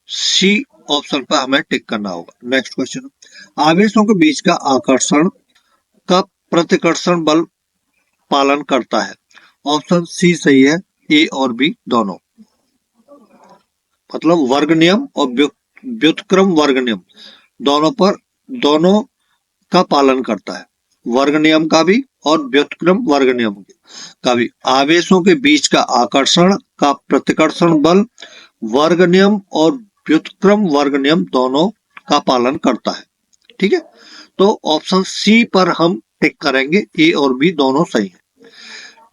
सी ऑप्शन पर हमें टिक करना होगा। नेक्स्ट क्वेश्चन, आवेशों के बीच का आकर्षण का प्रतिकर्षण बल पालन करता है। ऑप्शन सी सही है, ए और बी दोनों। मतलब वर्ग नियम और व्युत्क्रम वर्ग नियम दोनों का पालन करता है। वर्ग नियम का भी और व्युत्क्रम वर्ग नियम का भी। आवेशों के बीच का आकर्षण का प्रतिकर्षण बल वर्ग नियम और व्युत्क्रम वर्ग नियम दोनों का पालन करता है। ठीक है, तो ऑप्शन सी पर हम टिक करेंगे, ए और बी दोनों सही है।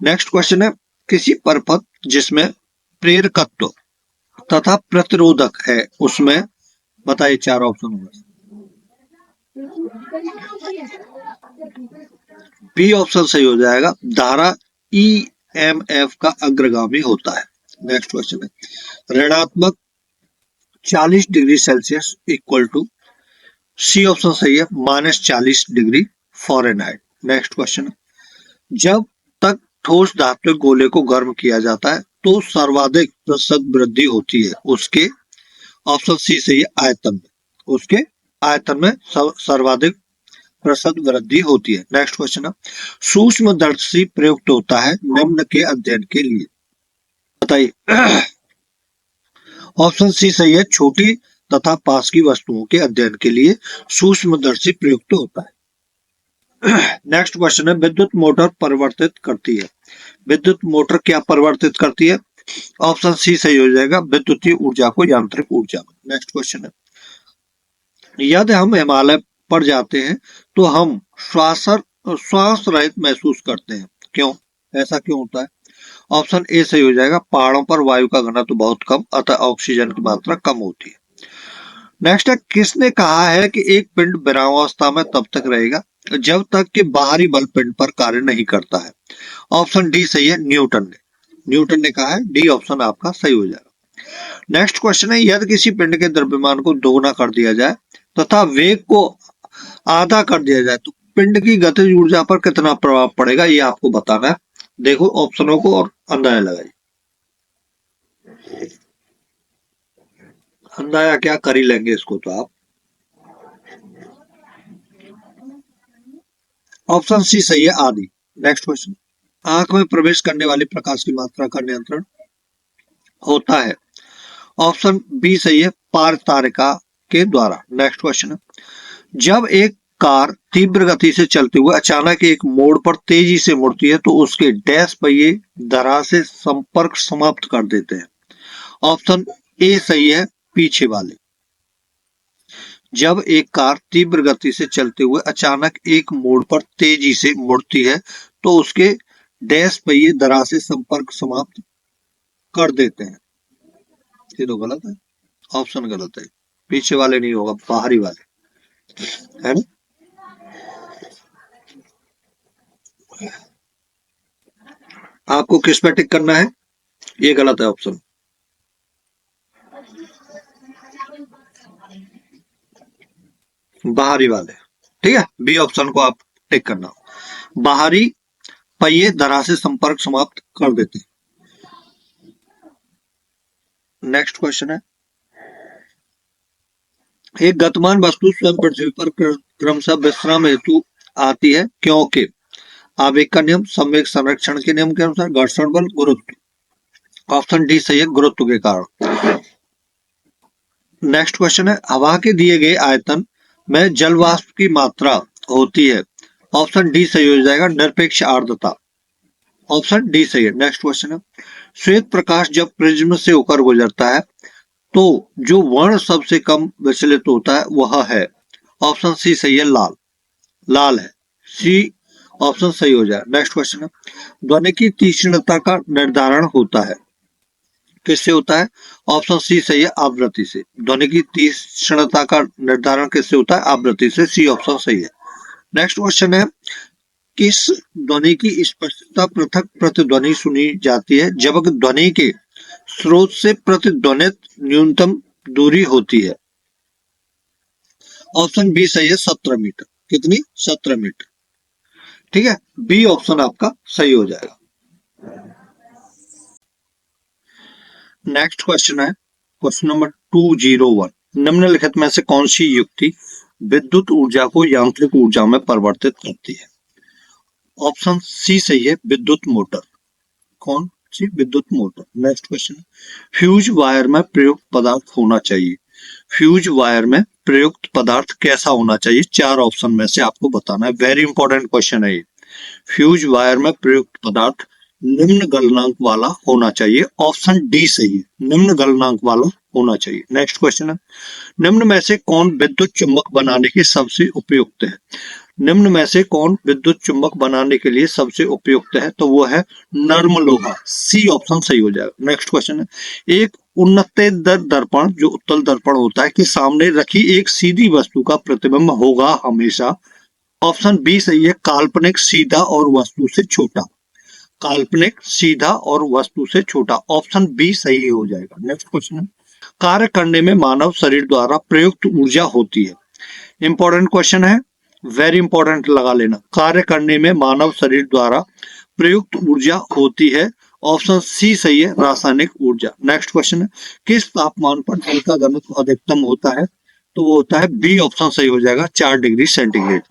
नेक्स्ट क्वेश्चन है, किसी परपथ जिसमें प्रेरकत्व तथा प्रतिरोधक है उसमें बताइए 4 ऑप्शन होंगे। बी ऑप्शन सही हो जाएगा, धारा EMF का अग्रगामी होता है। नेक्स्ट क्वेश्चन है, ऋणात्मक 40 degree Celsius equal to, C option सही है, -40 डिग्री फ़ारेनहाइट। नेक्स्ट क्वेश्चन, जब तक ठोस धात्विक गोले को गर्म किया जाता है तो सर्वाधिक प्रतिशत वृद्धि होती है उसके, ऑप्शन सी सही है, आयतन में, उसके आयतन में सर्वाधिक प्रतिशत वृद्धि होती है। नेक्स्ट क्वेश्चन है, सूक्ष्मदर्शी प्रयुक्त होता है निम्न के अध्ययन के लिए, बताइए। ऑप्शन सी सही है, छोटी तथा पास की वस्तुओं के अध्ययन के लिए सूक्ष्मदर्शी प्रयुक्त होता है। नेक्स्ट क्वेश्चन है, विद्युत मोटर परिवर्तित करती है, विद्युत मोटर क्या परिवर्तित करती है, ऑप्शन सी सही हो जाएगा, विद्युतीय ऊर्जा को यांत्रिक ऊर्जा में। नेक्स्ट क्वेश्चन है, यदि हम हिमालय पर जाते हैं तो हम श्वास रहित महसूस करते हैं, क्यों, ऐसा क्यों होता है, ऑप्शन ए सही हो जाएगा, पहाड़ों पर वायु का घनत्व बहुत कम अतः ऑक्सीजन की मात्रा कम होती है। नेक्स्ट है, किसने कहा है कि एक पिंड विरामावस्था में तब तक रहेगा जब तक कि बाहरी बल पिंड पर कार्य नहीं करता है, ऑप्शन डी सही है, न्यूटन ने कहा है, डी ऑप्शन आपका सही हो जाएगा। नेक्स्ट क्वेश्चन है, यदि किसी पिंड के द्रव्यमान को दोगुना कर दिया जाए तथा वेग को आधा कर दिया जाए तो पिंड की गतिज ऊर्जा पर कितना प्रभाव पड़ेगा, ये आपको बताना है। देखो ऑप्शनों को और अंदाजा लगाइए, अंदाजा क्या कर ही लेंगे इसको तो आप। ऑप्शन सी सही है, आधी। नेक्स्ट क्वेश्चन, आंख में प्रवेश करने वाली प्रकाश की मात्रा का नियंत्रण होता है, ऑप्शन बी सही है, पारतारिका के द्वारा। नेक्स्ट क्वेश्चन है, जब एक कार तीव्र गति से चलते हुए अचानक एक मोड़ पर तेजी से मुड़ती है तो उसके डैश पहिए धरा से संपर्क समाप्त कर देते हैं, ऑप्शन ए सही है, पीछे वाले। जब एक कार तीव्र गति से चलते हुए अचानक एक मोड़ पर तेजी से मुड़ती है तो उसके डैश पहिए धरा से संपर्क समाप्त कर देते हैं, ये तो गलत है, ऑप्शन गलत है, पीछे वाले नहीं होगा, बाहरी वाले, है ना। आपको किस पे टिक करना है, ये गलत है ऑप्शन, बाहरी वाले, ठीक है, बी ऑप्शन को आप टिक करना, बाहरी पहिए धरा से संपर्क समाप्त कर देते हैं। नेक्स्ट क्वेश्चन है, एक गतिमान वस्तु स्वयं पृथ्वी पर क्रमशः विश्राम हेतु आती है क्योंकि, आवेग का नियम, संवेग संरक्षण के नियम के अनुसार, घर्षण बल, गुरुत्व, ऑप्शन डी सही है, गुरुत्व के कारण। नेक्स्ट क्वेश्चन है, हवा के दिए गए आयतन में जल वाष्प की मात्रा होती है, ऑप्शन डी सही हो जाएगा, निरपेक्ष आर्द्रता, ऑप्शन डी सही है। नेक्स्ट क्वेश्चन है, श्वेत प्रकाश जब प्रिज्म से होकर गुजरता है तो जो वर्ण सबसे कम विचलित होता है वह है, ऑप्शन सी सही है, लाल है, सी ऑप्शन सही हो जाए। नेक्स्ट क्वेश्चन है, ध्वनि की तीक्ष्णता का निर्धारण होता है, किससे होता है, ऑप्शन सी सही है, आवृत्ति से, ध्वनि की तीक्ष्णता का निर्धारण किससे होता है, आवृत्ति से, सी ऑप्शन सही है। नेक्स्ट क्वेश्चन है, किस ध्वनि की स्पष्टता पृथक प्रतिध्वनि सुनी जाती है जबकि ध्वनि के स्रोत से प्रतिध्वनित न्यूनतम दूरी होती है, ऑप्शन बी सही है, 17 मीटर, कितनी, 17 मीटर, ठीक है, बी ऑप्शन आपका सही हो जाएगा। नेक्स्ट क्वेश्चन है, क्वेश्चन नंबर 201, निम्नलिखित में से कौन सी युक्ति विद्युत ऊर्जा को यांत्रिक ऊर्जा में परिवर्तित करती है, ऑप्शन सी सही है, विद्युत मोटर, कौन सी, विद्युत motor. Next question, fuse wire में प्रयुक्त पदार्थ होना चाहिए, फ्यूज वायर में प्रयुक्त पदार्थ कैसा होना चाहिए, 4 ऑप्शन में से आपको बताना है, वेरी इंपॉर्टेंट क्वेश्चन है ये। फ्यूज वायर में प्रयुक्त पदार्थ निम्न गलनांक वाला होना चाहिए, ऑप्शन डी सही है, निम्न गलनांक वाला होना चाहिए। नेक्स्ट क्वेश्चन है, निम्न में से कौन विद्युत चुंबक बनाने के सबसे उपयुक्त है, निम्न में से कौन विद्युत चुंबक बनाने के लिए सबसे उपयुक्त है, तो वो है नर्म लोहा, सी ऑप्शन सही हो जाएगा। नेक्स्ट क्वेश्चन है, एक उन्नतेतर दर्पण जो उत्तल दर्पण होता है कि सामने रखी एक सीधी वस्तु का प्रतिबिंब होगा हमेशा, ऑप्शन बी सही है, काल्पनिक सीधा और वस्तु से छोटा, काल्पनिक सीधा और वस्तु से छोटा, ऑप्शन बी सही हो जाएगा। नेक्स्ट क्वेश्चन है, कार्य करने में मानव शरीर द्वारा प्रयुक्त ऊर्जा होती है? इंपॉर्टेंट क्वेश्चन है, वेरी इंपॉर्टेंट लगा लेना। कार्य करने में मानव शरीर द्वारा प्रयुक्त ऊर्जा होती है। ऑप्शन सी सही है, रासायनिक ऊर्जा। नेक्स्ट क्वेश्चन है, किस तापमान पर जल का घनत्व अधिकतम होता है? तो वो होता है बी ऑप्शन सही हो जाएगा, 4 डिग्री सेंटीग्रेड।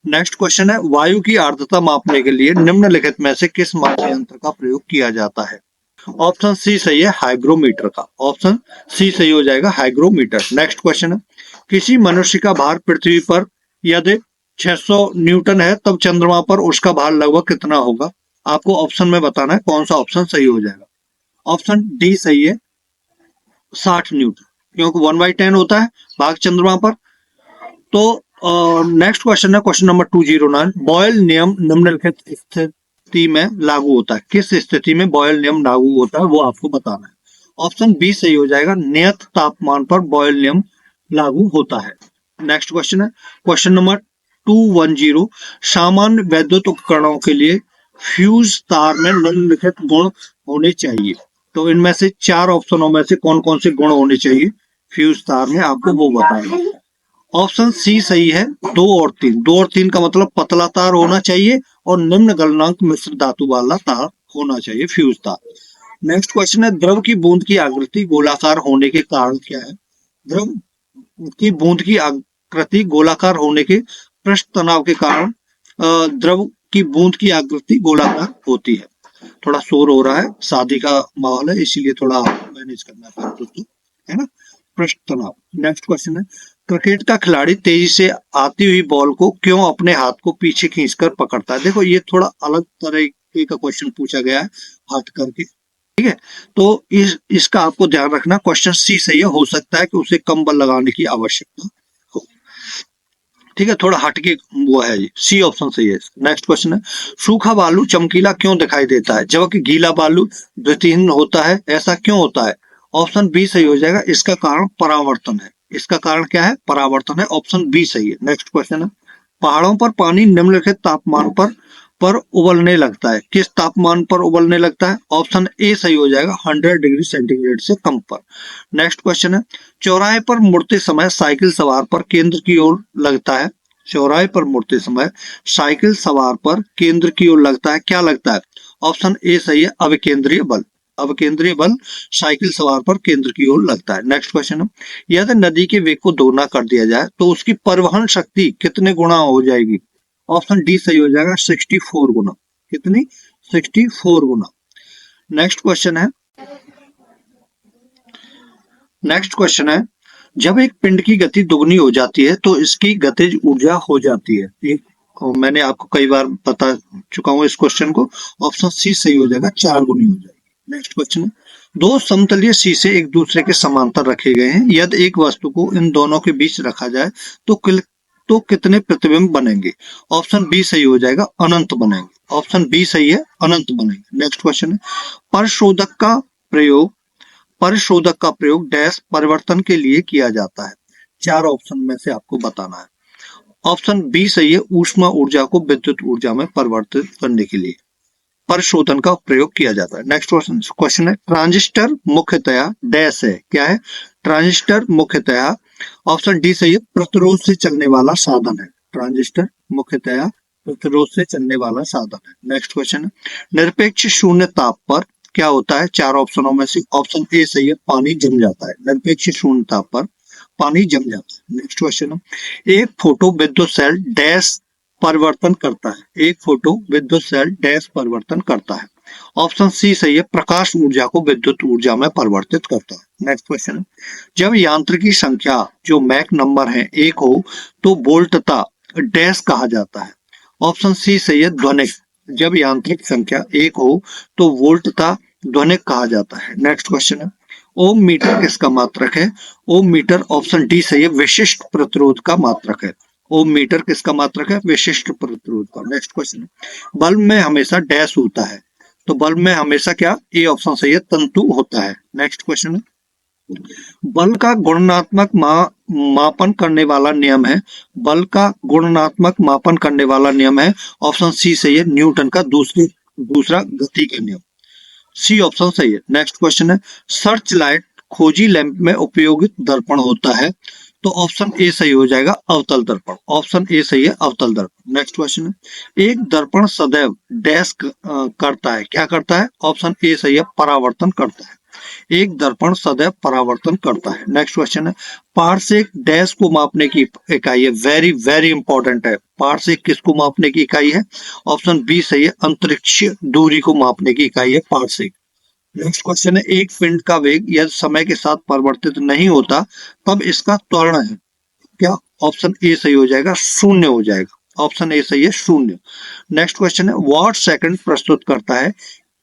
नेक्स्ट क्वेश्चन है, वायु की आर्द्रता मापने के लिए निम्नलिखित में से किस मापन यंत्र का प्रयोग किया जाता है? ऑप्शन सी सही है, हाइग्रोमीटर का। ऑप्शन सी सही हो जाएगा, हाइग्रोमीटर। नेक्स्ट क्वेश्चन है, किसी मनुष्य का भार पृथ्वी पर यदि 600 न्यूटन है तब चंद्रमा पर उसका भार लगभग कितना होगा? आपको ऑप्शन में बताना है कौन सा ऑप्शन सही हो जाएगा। ऑप्शन डी सही है, 60 न्यूटन, क्योंकि 1/10 होता है भाग चंद्रमा पर। तो नेक्स्ट क्वेश्चन है, क्वेश्चन नंबर 209, बॉयल नियम निम्नलिखित स्थिति में लागू होता है? किस स्थिति में बॉयल नियम लागू होता है वो आपको बताना है। ऑप्शन बी सही हो जाएगा, नियत तापमान पर बॉयल नियम लागू होता है। नेक्स्ट क्वेश्चन है, क्वेश्चन नंबर 210, सामान्य वैद्युत उपकरणों के लिए फ्यूज तार में निम्नलिखित गुण होने चाहिए? तो इनमें से 4 ऑप्शनों में से कौन कौन से गुण होने चाहिए फ्यूज तार में, आपको वो बताना है। ऑप्शन सी सही है, 2 और 3। 2 और 3 का मतलब पतला तार होना चाहिए और निम्न गलनांक मिश्र धातु वाला तार होना चाहिए फ्यूज तार। नेक्स्ट क्वेश्चन है, द्रव की बूंद की आकृति गोलाकार होने के कारण क्या है? द्रव की बूंद की आकृति गोलाकार होने के पृष्ठ तनाव के कारण द्रव की बूंद की आकृति गोलाकार होती है। थोड़ा शोर हो रहा है, शादी का माहौल है, इसीलिए थोड़ा मैनेज करना है दोस्तों, है ना। पृष्ठ तनाव। नेक्स्ट क्वेश्चन है, क्रिकेट का खिलाड़ी तेजी से आती हुई बॉल को क्यों अपने हाथ को पीछे खींचकर पकड़ता है? देखो ये थोड़ा अलग तरीके का क्वेश्चन पूछा गया है, हाथ करके, ठीक है। तो इसका आपको ध्यान रखना, क्वेश्चन सी सही है, हो सकता है कि उसे कम बल लगाने की आवश्यकता हो, ठीक है, थोड़ा हटके वो है, सी ऑप्शन सही है। नेक्स्ट क्वेश्चन है, सूखा बालू चमकीला क्यों दिखाई देता है जबकि गीला बालू द्वितीयहीन होता है? ऐसा क्यों होता है? ऑप्शन बी सही हो जाएगा, इसका कारण परावर्तन है। इसका कारण क्या है? परावर्तन है। ऑप्शन बी सही है। नेक्स्ट क्वेश्चन है, पहाड़ों पर पानी निम्नलिखित तापमान पर उबलने लगता है? किस तापमान पर उबलने लगता है? ऑप्शन ए सही हो जाएगा, 100 डिग्री सेंटीग्रेड से कम पर। नेक्स्ट क्वेश्चन है, चौराहे पर मुड़ते समय साइकिल सवार पर केंद्र की ओर लगता है? चौराहे पर मुड़ते समय साइकिल सवार पर केंद्र की ओर लगता है, क्या लगता है? ऑप्शन ए सही है, अविकेंद्रीय बल। अवकेंद्रीय बल साइकिल सवार पर केंद्र की ओर लगता है। नेक्स्ट क्वेश्चन है, यदि नदी के वेग को दोगुना कर दिया जाए तो उसकी परिवहन शक्ति कितने गुना हो जाएगी? ऑप्शन डी सही हो जाएगा, 64 गुना। कितनी? 64 गुना। नेक्स्ट क्वेश्चन है, जब एक पिंड की गति दुगनी हो जाती है तो इसकी गतिज ऊर्जा हो जाती है? मैंने आपको कई बार बता चुका हूं इस क्वेश्चन को। ऑप्शन सी सही हो जाएगा, 4 गुनी हो जाएगी। नेक्स्ट क्वेश्चन है, 2 समतलीय शीशे एक दूसरे के समांतर रखे गए हैं, यदि एक वस्तु को इन दोनों के बीच रखा जाए तो कितने प्रतिबिंब बनेंगे? ऑप्शन बी सही हो जाएगा, अनंत बनेंगे। ऑप्शन बी सही है, अनंत बनेंगे। नेक्स्ट क्वेश्चन है, परिशोधक का प्रयोग डैश परिवर्तन के लिए किया जाता है? 4 ऑप्शन में से आपको बताना है। ऑप्शन बी सही है, ऊष्मा ऊर्जा को विद्युत ऊर्जा में परिवर्तित करने के लिए परिशोधन का प्रयोग किया जाता है। नेक्स्ट क्वेश्चन है, ट्रांजिस्टर मुख्यतया डैश है? क्या है? ट्रांजिस्टर मुख्यतया, ऑप्शन डी सही है, प्रतिरोध से चलने वाला साधन है। ट्रांजिस्टर मुख्यतया प्रतिरोध से चलने वाला साधन है। नेक्स्ट क्वेश्चन है, निरपेक्ष शून्य ताप पर क्या होता है? 4 ऑप्शनों में से ऑप्शन ए सही है, पानी जम जाता है। निरपेक्ष शून्य ताप पर पानी जम जाता है। नेक्स्ट क्वेश्चन है, एक फोटो विद्युत सेल डैश परिवर्तन करता है? एक फोटो विद्युत सेल डैश परिवर्तन करता है? ऑप्शन सी सही है, प्रकाश ऊर्जा को विद्युत ऊर्जा में परिवर्तित करता है। नेक्स्ट क्वेश्चन है, जब यांत्रिकी संख्या जो मैक नंबर है 1 हो तो वोल्टता डैश कहा जाता है? ऑप्शन सी सही है, ध्वनिक। जब यांत्रिक संख्या 1 हो तो वोल्टता ध्वनिक कहा जाता है। नेक्स्ट क्वेश्चन है, ओम मीटर किसका मात्रक है? ओम मीटर, ऑप्शन डी सही है, विशिष्ट प्रतिरोध का मात्रक है। ओम मीटर किसका मात्रक है? विशिष्ट प्रतिरोध का। नेक्स्ट क्वेश्चन है, बल्ब में हमेशा डैश होता है? तो बल्ब में हमेशा क्या? ए ऑप्शन सही है, तंतु होता है। नेक्स्ट क्वेश्चन है, बल का गुणात्मक मापन करने वाला नियम है? बल का गुणात्मक मापन करने वाला नियम है, ऑप्शन सी सही है, न्यूटन का दूसरा गति का नियम। सी ऑप्शन सही है। नेक्स्ट क्वेश्चन है, सर्च लाइट खोजी लैंप में उपयोगित दर्पण होता है? तो ऑप्शन ए सही हो जाएगा, अवतल दर्पण। ऑप्शन ए सही है, अवतल दर्पण। नेक्स्ट क्वेश्चन है, एक दर्पण सदैव डैश करता है, क्या करता है? ऑप्शन ए सही है, परावर्तन करता है। एक दर्पण सदैव परावर्तन करता है। नेक्स्ट क्वेश्चन है, पार्सेक डैश को मापने की इकाई है? वेरी वेरी इंपॉर्टेंट है। पार्सेक किसको मापने की इकाई है? ऑप्शन बी सही है, अंतरिक्ष दूरी को मापने की इकाई है पार्सेक। नेक्स्ट क्वेश्चन है, एक पिंड का वेग यदि समय के साथ परिवर्तित नहीं होता तब इसका त्वरण है क्या? ऑप्शन ए सही हो जाएगा, शून्य हो जाएगा। ऑप्शन ए सही है, शून्य। नेक्स्ट क्वेश्चन है, वॉट सेकंड प्रस्तुत करता है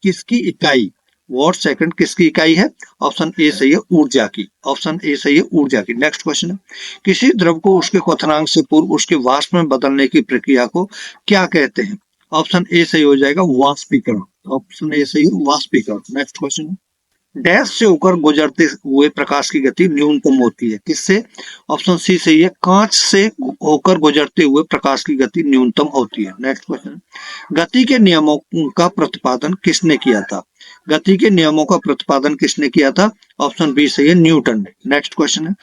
किसकी इकाई? वॉट सेकंड किसकी इकाई है? ऑप्शन ए सही है, ऊर्जा की। ऑप्शन ए सही है, ऊर्जा की। नेक्स्ट क्वेश्चन है, किसी द्रव को उसके क्वथनांक से पूर्व उसके वाष्प में बदलने की प्रक्रिया को क्या कहते हैं? ऑप्शन ए सही हो जाएगा, वाष्पीकरण। ऑप्शन ए सही है, वाष्पीकरण। नेक्स्ट क्वेश्चन है, डैश से होकर गुजरते हुए प्रकाश की गति न्यूनतम होती है, किससे? ऑप्शन सी सही है, कांच से होकर गुजरते हुए प्रकाश की गति न्यूनतम होती है। नेक्स्ट क्वेश्चन, गति के नियमों का प्रतिपादन किसने किया था? गति के नियमों का प्रतिपादन किसने किया था? ऑप्शन बी सही है, न्यूटन ने। नेक्स्ट क्वेश्चन है,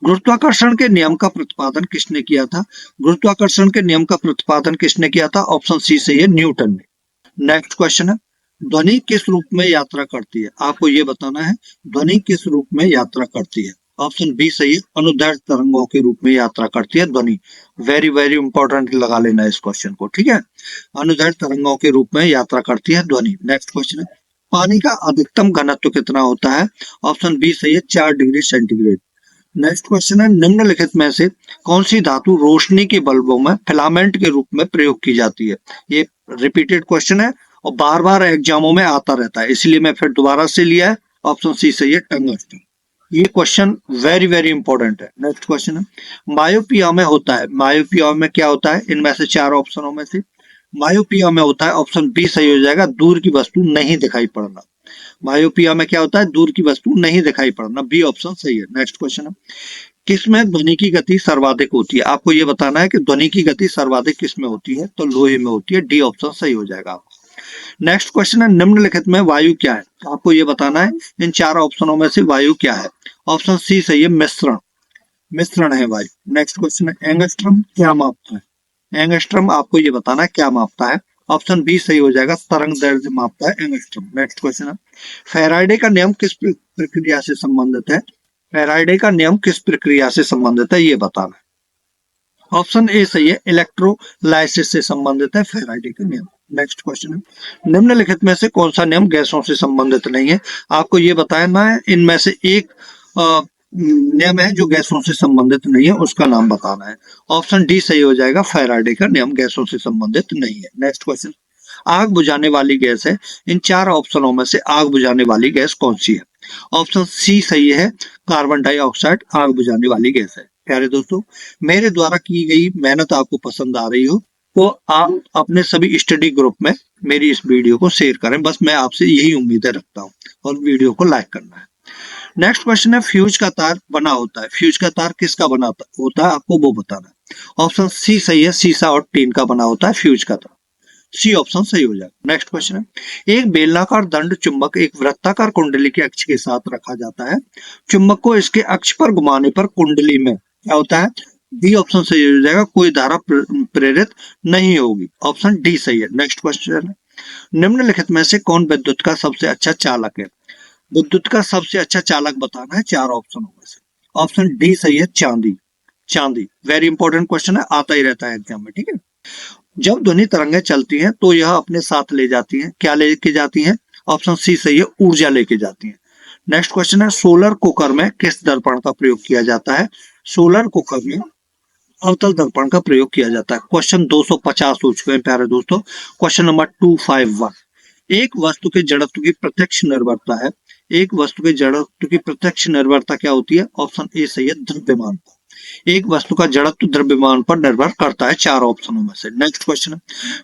गुरुत्वाकर्षण के नियम का प्रतिपादन किसने किया था? गुरुत्वाकर्षण के नियम का प्रतिपादन किसने किया था? ऑप्शन सी सही है, न्यूटन ने। नेक्स्ट क्वेश्चन है, ध्वनि किस रूप में यात्रा करती है? आपको ये बताना है, ध्वनि किस रूप में यात्रा करती है? ऑप्शन बी सही है, अनुदैर्घ्य तरंगों के रूप में यात्रा करती है ध्वनि। वेरी वेरी इंपॉर्टेंट लगा लेना इस क्वेश्चन को, ठीक है। अनुदैर्घ्य तरंगों के रूप में यात्रा करती है ध्वनि। नेक्स्ट क्वेश्चन है, पानी का अधिकतम घनत्व कितना होता है? ऑप्शन बी सही है, 4 डिग्री सेंटीग्रेड। नेक्स्ट क्वेश्चन है, निम्नलिखित में से कौन सी धातु रोशनी के बल्बों में फिलामेंट के रूप में प्रयोग की जाती है? ये रिपीटेड क्वेश्चन है और बार बार एग्जामों में आता रहता है, इसलिए मैं फिर दोबारा से लिया है। ऑप्शन सी सही है, टंगस्टन। ये क्वेश्चन वेरी वेरी इंपॉर्टेंट है। नेक्स्ट क्वेश्चन है, मायोपिया में होता है, मायोपिया में क्या होता है? इनमें से 4 ऑप्शनों में से मायोपिया में होता है, ऑप्शन बी सही हो जाएगा, दूर की वस्तु नहीं दिखाई पड़ना। मायोपिया में क्या होता है? दूर की वस्तु नहीं दिखाई पड़ना। बी ऑप्शन सही है। नेक्स्ट क्वेश्चन है, किसमें ध्वनि की गति सर्वाधिक होती है? आपको ये बताना है कि ध्वनि की गति सर्वाधिक किसमें होती है? तो लोहे में होती है। डी ऑप्शन सही हो जाएगा। नेक्स्ट क्वेश्चन है, निम्नलिखित में वायु क्या है? आपको ये बताना है इन 4 ऑप्शनों में से वायु क्या है? ऑप्शन सी सही है, मिश्रण। मिश्रण है वायु। नेक्स्ट क्वेश्चन है, एंगस्ट्रम क्या मापता है? एंगस्ट्रम आपको ये बताना है क्या मापता है? ऑप्शन बी सही हो जाएगा, तरंग दैर्ध्य मापता है एंगस्ट्रम। नेक्स्ट क्वेश्चन है, फैराडे का नियम किस प्रक्रिया से संबंधित है? फैराडे का नियम किस प्रक्रिया से संबंधित है, ये बताना है। ऑप्शन ए सही है, इलेक्ट्रोलाइसिस से संबंधित है फैराडे का नियम। नेक्स्ट क्वेश्चन है, निम्नलिखित में से कौन सा नियम गैसों से संबंधित नहीं है? आपको ये बताना है इनमें से एक नियम है जो गैसों से संबंधित नहीं है, उसका नाम बताना है। ऑप्शन डी सही हो जाएगा, फैराडे का नियम गैसों से संबंधित नहीं है। नेक्स्ट क्वेश्चन, आग बुझाने वाली गैस है, इन 4 ऑप्शनों में से आग बुझाने वाली गैस कौन सी है? ऑप्शन सी सही है, कार्बन डाइऑक्साइड आग बुझाने वाली गैस है। प्यारे दोस्तों, मेरे द्वारा की गई मेहनत आपको पसंद आ रही हो तो आप अपने सभी स्टडी ग्रुप में मेरी इस वीडियो को शेयर करें, बस मैं आपसे यही उम्मीदें रखता हूँ, और वीडियो को लाइक करना है। नेक्स्ट क्वेश्चन है, फ्यूज का तार बना होता है, फ्यूज का तार किसका बना होता है? आपको वो बताना है। ऑप्शन सी सही है, सीसा और टीन का बना होता है फ्यूज का तार। सी ऑप्शन सही हो जाएगा। नेक्स्ट क्वेश्चन है, एक बेलनाकार दंड चुंबक एक वृत्ताकार कुंडली के अक्ष के साथ रखा जाता है, चुंबक को इसके अक्ष पर घुमाने पर कुंडली में क्या होता है? डी ऑप्शन सही हो जाएगा, कोई धारा प्रेरित नहीं होगी। ऑप्शन डी सही है। नेक्स्ट क्वेश्चन है, निम्नलिखित में से कौन विद्युत का सबसे अच्छा चालक है? विद्युत का सबसे अच्छा चालक बताना है 4 ऑप्शनों में से। ऑप्शन डी सही है, चांदी। चांदी वेरी इंपॉर्टेंट क्वेश्चन है, आता ही रहता है एग्जाम में, ठीक है। जब ध्वनि तरंगें चलती हैं तो यह अपने साथ ले जाती हैं, क्या लेके जाती हैं? ऑप्शन सी सही है, ऊर्जा लेके जाती हैं। नेक्स्ट क्वेश्चन है, सोलर कुकर में किस दर्पण का प्रयोग किया जाता है? सोलर कुकर में अवतल दर्पण का प्रयोग किया जाता है। क्वेश्चन 250 हो चुके हैं प्यारे दोस्तों। क्वेश्चन नंबर 251, एक वस्तु के जड़त्व की प्रत्यक्ष निर्भरता है, एक वस्तु के जड़त्व की प्रत्यक्ष निर्भरता क्या होती है? ऑप्शन ए सही है, द्रव्यमान पर। एक वस्तु का जड़त्व द्रव्यमान पर निर्भर करता है 4 ऑप्शनों में से। नेक्स्ट क्वेश्चन है,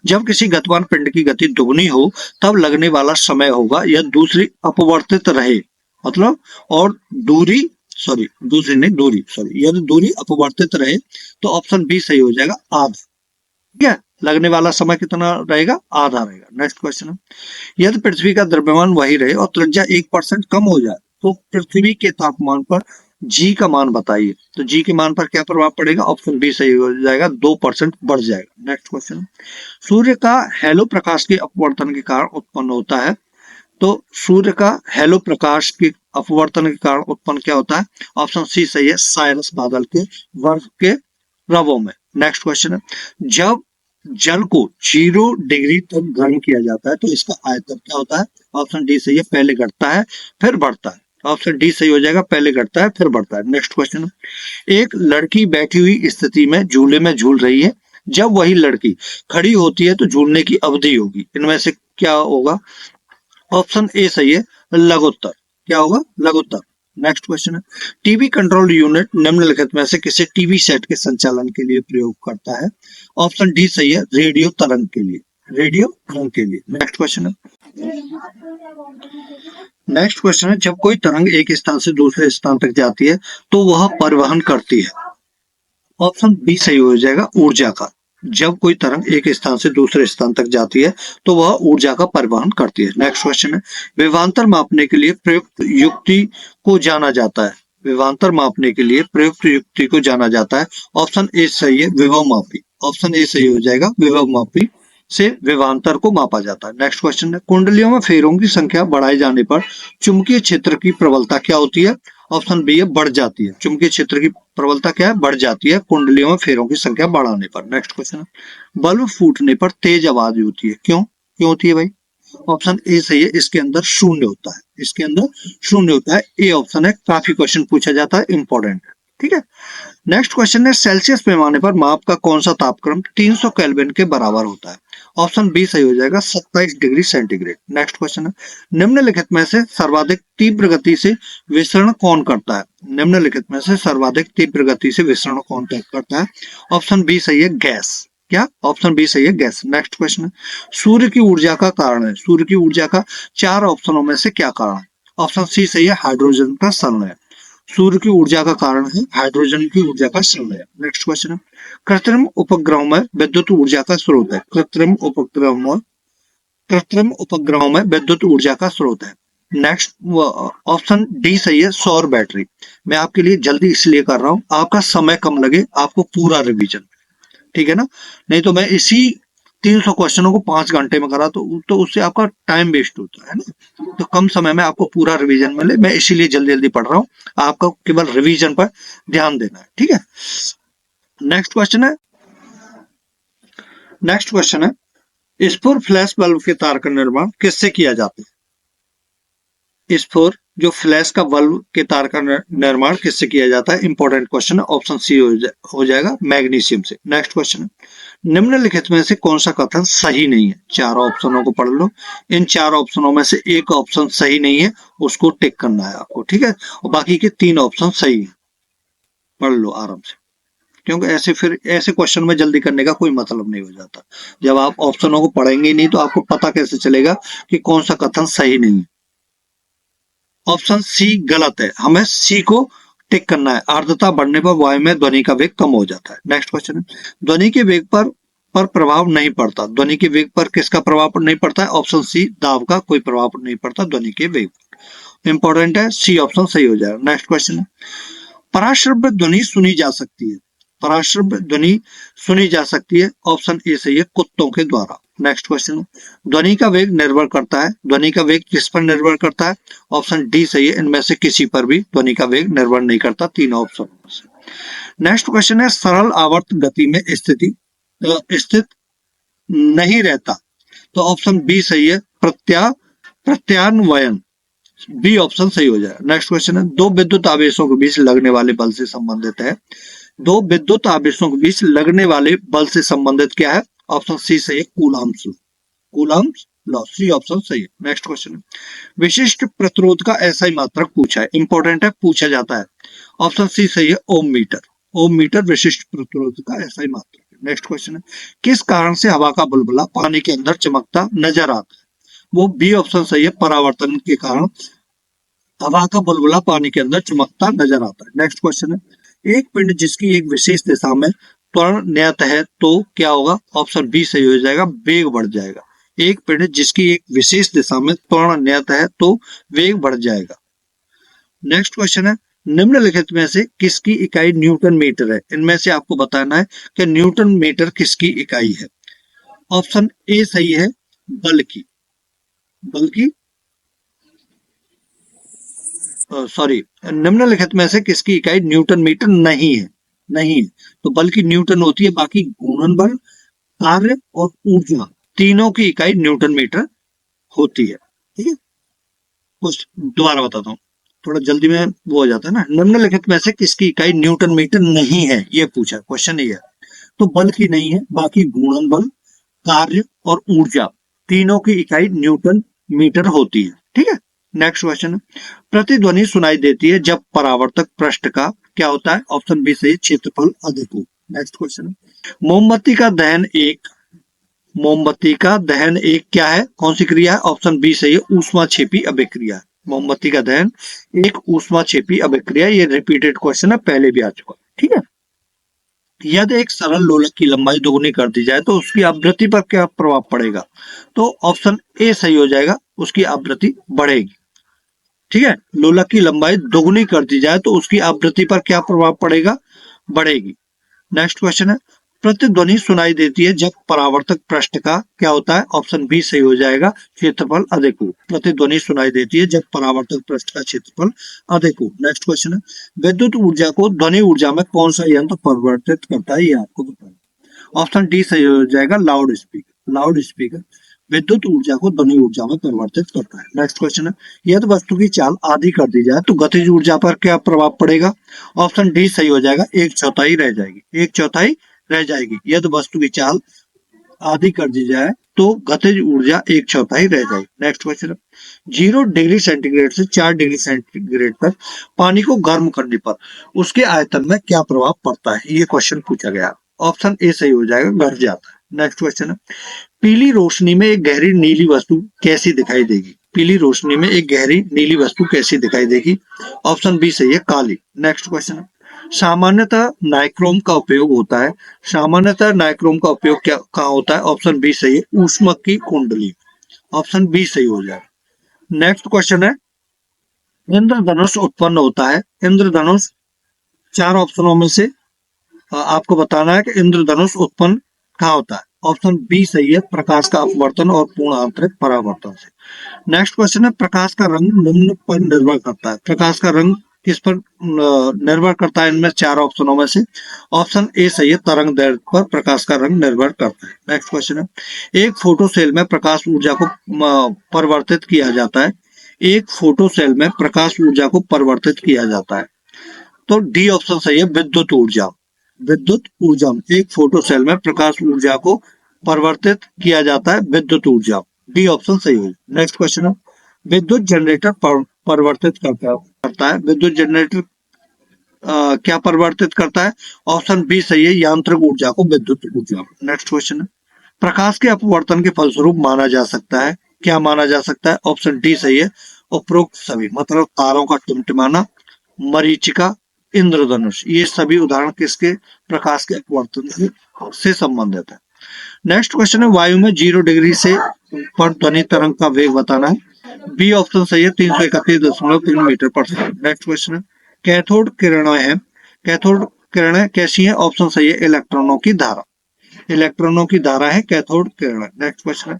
जब किसी गतिमान पिंड की गति दुगनी हो तब लगने वाला समय होगा यह दूसरी अपवर्तित रहे, मतलब और दूरी यदि दूरी अपवर्तित रहे तो ऑप्शन बी सही हो जाएगा, आधा। ठीक है, लगने वाला समय कितना रहेगा? आधा रहेगा। नेक्स्ट क्वेश्चन है, यदि पृथ्वी का द्रव्यमान वही रहे और त्रिज्या 1% कम हो जाए तो पृथ्वी के तापमान पर जी का मान बताइए। तो जी के मान पर क्या प्रभाव पड़ेगा? ऑप्शन बी सही हो जाएगा, 2% बढ़ जाएगा। नेक्स्ट क्वेश्चन, सूर्य का हेलो प्रकाश के अपवर्तन के कारण उत्पन्न होता है। तो सूर्य का हेलो प्रकाश के अपवर्तन के कारण उत्पन्न क्या होता है? ऑप्शन सी सही है, साइरस बादल के वर्ष के रवों में। नेक्स्ट क्वेश्चन है, जब जल को 0 डिग्री तक गर्म किया जाता है तो इसका आयतन क्या होता है? ऑप्शन डी सही है, पहले घटता है फिर बढ़ता है। ऑप्शन डी सही हो जाएगा, पहले घटता है फिर बढ़ता है। नेक्स्ट क्वेश्चन, एक लड़की बैठी हुई स्थिति में झूले में झूल रही है। जब वही लड़की खड़ी होती है तो झूलने की अवधि होगी, इनमें से क्या होगा? ऑप्शन ए सही है, लघुत्तर। क्या होगा? लघुत्तर। नेक्स्ट क्वेश्चन है, टीवी कंट्रोल यूनिट निम्नलिखित में से किसे टीवी सेट के संचालन के लिए प्रयोग करता है? ऑप्शन डी सही है, रेडियो तरंग के लिए। रेडियो तरंग के लिए। नेक्स्ट क्वेश्चन है, नेक्स्ट क्वेश्चन है, जब कोई तरंग एक स्थान से दूसरे स्थान तक जाती है तो वह परिवहन करती है। ऑप्शन बी सही हो जाएगा, ऊर्जा का। जब कोई तरंग एक स्थान से दूसरे स्थान तक जाती है तो वह ऊर्जा का परिवहन करती है। नेक्स्ट क्वेश्चन है, विभवांतर मापने के लिए प्रयुक्त युक्ति को जाना जाता है। विभवांतर मापने के लिए प्रयुक्त युक्ति को जाना जाता है। ऑप्शन ए सही है, विभव मापी। ऑप्शन ए सही हो जाएगा, विभव मापी से विभवांतर को मापा जाता है। नेक्स्ट क्वेश्चन है, कुंडलियों में फेरों की संख्या बढ़ाए जाने पर चुंबकीय क्षेत्र की प्रबलता क्या होती है? ऑप्शन बी है, बढ़ जाती है। चुंबकीय क्षेत्र की प्रबलता क्या है? बढ़ जाती है कुंडलियों में फेरों की संख्या बढ़ाने पर। नेक्स्ट क्वेश्चन है, बल्ब फूटने पर तेज आवाज होती है, क्यों? क्यों होती है भाई? ऑप्शन ए सही है, इसके अंदर शून्य होता है। इसके अंदर शून्य होता है। ए ऑप्शन है, काफी क्वेश्चन पूछा जाता है, इंपॉर्टेंट। ठीक है। नेक्स्ट क्वेश्चन है, सेल्सियस पैमाने पर माप का कौन सा तापक्रम 300 केल्विन के बराबर होता है? ऑप्शन बी सही हो जाएगा, 27 डिग्री सेंटीग्रेड। नेक्स्ट क्वेश्चन है, निम्नलिखित में से सर्वाधिक तीव्र गति से विसरण कौन करता है? निम्नलिखित में से सर्वाधिक तीव्र गति से विसरण कौन करता है? ऑप्शन बी सही है, गैस। क्या? ऑप्शन बी सही है, गैस। नेक्स्ट क्वेश्चन है, सूर्य की ऊर्जा का कारण है। सूर्य की ऊर्जा का 4 ऑप्शनों में से क्या कारण है? ऑप्शन सी सही है, हाइड्रोजन का संलयन। सूर्य की ऊर्जा का कारण है हाइड्रोजन की ऊर्जा का संलयन। नेक्स्ट क्वेश्चन है, कृत्रिम उपग्रहों में विद्युत ऊर्जा का स्रोत है। कृत्रिम उपग्रहों में विद्युत ऊर्जा का स्रोत है। नेक्स्ट ऑप्शन डी सही है, सौर बैटरी। मैं आपके लिए जल्दी इसलिए कर रहा हूं, आपका समय कम लगे, आपको पूरा रिवीजन। ठीक है ना? नहीं तो मैं इसी 300 क्वेश्चनों को 5 घंटे में करा तो उससे आपका टाइम वेस्ट होता है ना। तो कम समय में आपको पूरा रिवीजन मिले, मैं इसीलिए जल्दी जल्दी पढ़ रहा हूँ। आपको केवल रिवीजन पर ध्यान देना है। ठीक है। नेक्स्ट क्वेश्चन है, स्फुर फ्लैश बल्ब के तार का निर्माण किससे किया जाता है? स्फुर जो फ्लैश का बल्ब के तार का निर्माण किससे किया जाता है? इंपॉर्टेंट क्वेश्चन है। ऑप्शन सी हो जाएगा, मैग्नीशियम से। नेक्स्ट क्वेश्चन है, निम्नलिखित में से कौन सा कथन सही नहीं है? 4 ऑप्शनों को पढ़ लो। इन 4 ऑप्शनों में से एक ऑप्शन सही नहीं है, उसको टिक करना है आपको। ठीक है। और बाकी के 3 ऑप्शन सही है। पढ़ लो आराम से, क्योंकि ऐसे क्वेश्चन में जल्दी करने का कोई मतलब नहीं हो जाता। जब आप ऑप्शनों को पढ़ेंगे नहीं तो आपको पता कैसे चलेगा कि कौन सा कथन सही नहीं है। ऑप्शन सी गलत है, हमें सी को टिक करना है। आर्द्रता बढ़ने पर वायु में ध्वनि का वेग कम हो जाता है। नेक्स्ट क्वेश्चन है, ध्वनि के वेग पर प्रभाव नहीं पड़ता। ध्वनि के वेग पर किसका प्रभाव नहीं पड़ता है? ऑप्शन सी, दाब का कोई प्रभाव नहीं पड़ता ध्वनि के वेग पर। इंपॉर्टेंट है, सी ऑप्शन सही हो जाएगा। नेक्स्ट क्वेश्चन है, पराश्रव्य ध्वनि सुनी जा सकती है। पराश्रव्य ध्वनि सुनी जा सकती है। ऑप्शन ए सही है, कुत्तों के द्वारा। नेक्स्ट क्वेश्चन, ध्वनि का वेग निर्भर करता है। ध्वनि का वेग किस पर निर्भर करता है? ऑप्शन डी सही है, इनमें से किसी पर भी ध्वनि का वेग निर्भर नहीं करता, तीनों ऑप्शन से। नेक्स्ट क्वेश्चन है, सरल आवर्त गति में स्थित नहीं रहता। तो ऑप्शन बी सही है, प्रत्यान्वयन। बी ऑप्शन सही हो जाएगा। नेक्स्ट क्वेश्चन है, दो विद्युत आवेशों के बीच लगने वाले बल से संबंधित है। दो विद्युत आवेशों के बीच लगने वाले बल से संबंधित क्या है? ऑप्शन सी सही है, Coulomb's law. Coulomb's law, C option सही है। नेक्स्ट क्वेश्चन है, विशिष्ट प्रतिरोध का एसआई मात्रक पूछा है। इंपॉर्टेंट है, पूछा जाता है। ऑप्शन सी सही है, ओम मीटर। ओम मीटर विशिष्ट प्रतिरोध का एसआई मात्रक है। नेक्स्ट क्वेश्चन है, किस कारण से हवा का बुलबुला पानी के अंदर चमकता नजर आता है? वो बी ऑप्शन सही है, परावर्तन के कारण हवा का बुलबुला पानी के अंदर चमकता नजर आता है। नेक्स्ट क्वेश्चन है, एक पिंड जिसकी एक विशेष दिशा में त्वरण नियत है तो क्या होगा? ऑप्शन बी सही हो जाएगा, वेग बढ़ जाएगा। एक पिंड जिसकी एक विशेष दिशा में त्वरण नियत है तो वेग बढ़ जाएगा। नेक्स्ट क्वेश्चन है, निम्नलिखित में से किसकी इकाई न्यूटन मीटर है? इनमें से आपको बताना है कि न्यूटन मीटर किसकी इकाई है। ऑप्शन ए सही है, बल की, बल की सॉरी, निम्नलिखित में से किसकी इकाई न्यूटन मीटर नहीं है? नहीं है तो बल की न्यूटन होती है, बाकी घूर्णन बल, कार्य और ऊर्जा तीनों की इकाई न्यूटन मीटर होती है। ठीक है, कुछ दोबारा बताता हूँ, थोड़ा जल्दी में वो हो जाता है ना। निम्नलिखित में से किसकी इकाई न्यूटन मीटर नहीं है, ये पूछा, क्वेश्चन ये है। तो बल की नहीं है, बाकी घूर्णन बल, कार्य और ऊर्जा तीनों की इकाई न्यूटन मीटर होती है। ठीक है, नेक्स्ट क्वेश्चन, प्रतिध्वनि सुनाई देती है जब परावर्तक पृष्ठ का क्या होता है? ऑप्शन बी सही, क्षेत्रफल अधिक हो। नेक्स्ट क्वेश्चन, मोमबत्ती का दहन एक, मोमबत्ती का दहन एक क्या है, कौन सी क्रिया है? ऑप्शन बी सही है, ऊष्माक्षेपी अभिक्रिया। मोमबत्ती का दहन एक ऊष्माक्षेपी अभिक्रिया। ये रिपीटेड क्वेश्चन है, पहले भी आ चुका। ठीक है, यदि एक सरल लोलक की लंबाई दोगुनी कर दी जाए तो उसकी आवृत्ति पर क्या प्रभाव पड़ेगा? तो ऑप्शन ए सही हो जाएगा, उसकी आवृत्ति बढ़ेगी। ठीक है, लोलक की लंबाई दोगुनी कर दी जाए तो उसकी आवृत्ति पर क्या प्रभाव पड़ेगा? बढ़ेगी। नेक्स्ट क्वेश्चन है, प्रतिध्वनि सुनाई देती है जब परावर्तक पृष्ठ का क्या होता है? ऑप्शन बी सही हो जाएगा, क्षेत्रफल अधिक हो। प्रतिध्वनि सुनाई देती है जब परावर्तक पृष्ठ का क्षेत्रफल अधिक हो। नेक्स्ट क्वेश्चन है, विद्युत ऊर्जा को ध्वनि ऊर्जा में कौन सा यंत्र परिवर्तित करता है? ये आपको बताना। ऑप्शन डी सही हो जाएगा, लाउड स्पीकर। लाउड स्पीकर विद्युत ऊर्जा को ध्वनि ऊर्जा में परिवर्तित करता है। नेक्स्ट क्वेश्चन है, यदि वस्तु की चाल आधी कर दी जाए तो गतिज ऊर्जा पर क्या प्रभाव पड़ेगा? ऑप्शन डी सही हो जाएगा, एक चौथाई रह जाएगी। एक चौथाई रह जाएगी। यदि वस्तु की चाल आधी कर दी जाए तो गतिज ऊर्जा एक चौथाई रह जाएगी। नेक्स्ट क्वेश्चन, 0 डिग्री सेंटीग्रेड से 4 डिग्री सेंटीग्रेड तक पानी को गर्म करने पर उसके आयतन में क्या प्रभाव पड़ता है? ये क्वेश्चन पूछा गया। ऑप्शन ए सही हो जाएगा, घट जाता है। नेक्स्ट क्वेश्चन है, पीली रोशनी में एक गहरी नीली वस्तु कैसी दिखाई देगी? पीली रोशनी में एक गहरी नीली वस्तु कैसी दिखाई देगी? ऑप्शन बी सही है, काली। नेक्स्ट क्वेश्चन है, सामान्यतः नाइक्रोम का उपयोग होता है। सामान्यतः नाइक्रोम का उपयोग क्या कहाँ होता है? ऑप्शन बी सही है, ऊष्मक की कुंडली। ऑप्शन बी सही हो जाएगा। नेक्स्ट क्वेश्चन है, इंद्रधनुष उत्पन्न होता है। इंद्रधनुष चार ऑप्शनों में से आपको बताना है कि इंद्रधनुष उत्पन्न कहाँ होता है। ऑप्शन बी सही है, प्रकाश का अपवर्तन और पूर्ण आंतरिक परावर्तन से। नेक्स्ट क्वेश्चन है, प्रकाश का रंग निम्न पर निर्भर करता है। प्रकाश का रंग किस पर निर्भर करता है? इनमें चार ऑप्शनों में से ऑप्शन ए सही है, तरंग दैर्घ्य पर प्रकाश का रंग निर्भर करता है। नेक्स्ट क्वेश्चन है, एक फोटो सेल में प्रकाश ऊर्जा को परिवर्तित किया जाता है। एक फोटो सेल में प्रकाश ऊर्जा को परिवर्तित किया जाता है। तो डी ऑप्शन सही है, विद्युत ऊर्जा। विद्युत ऊर्जा, एक फोटो सेल में प्रकाश ऊर्जा को परिवर्तित किया जाता है, विद्युत ऊर्जा। डी ऑप्शन सही है। नेक्स्ट क्वेश्चन है, विद्युत जनरेटर परिवर्तित करता है। विद्युत जनरेटर क्या परिवर्तित करता है? ऑप्शन बी सही है, यांत्रिक ऊर्जा को विद्युत ऊर्जा। नेक्स्ट क्वेश्चन है, प्रकाश के अपवर्तन के फलस्वरूप माना जा सकता है, क्या माना जा सकता है? ऑप्शन डी सही है, उपरोक्त सभी, मतलब तारों का टिमटिमाना, मरीचिका, इंद्रधनुष, ये सभी उदाहरण किसके? प्रकाश के अपवर्तन से संबंधित है। नेक्स्ट क्वेश्चन है, वायु में 0 डिग्री से पर ध्वनि तरंग का वेग बताना है। बी ऑप्शन सही है, 331.3 मीटर पर सेकंड। नेक्स्ट क्वेश्चन है, कैथोड किरणें हैं। कैथोड किरणें कैसी हैं? ऑप्शन सही है, इलेक्ट्रॉनों की धारा। इलेक्ट्रॉनों की धारा है कैथोड किरणें। नेक्स्ट क्वेश्चन है,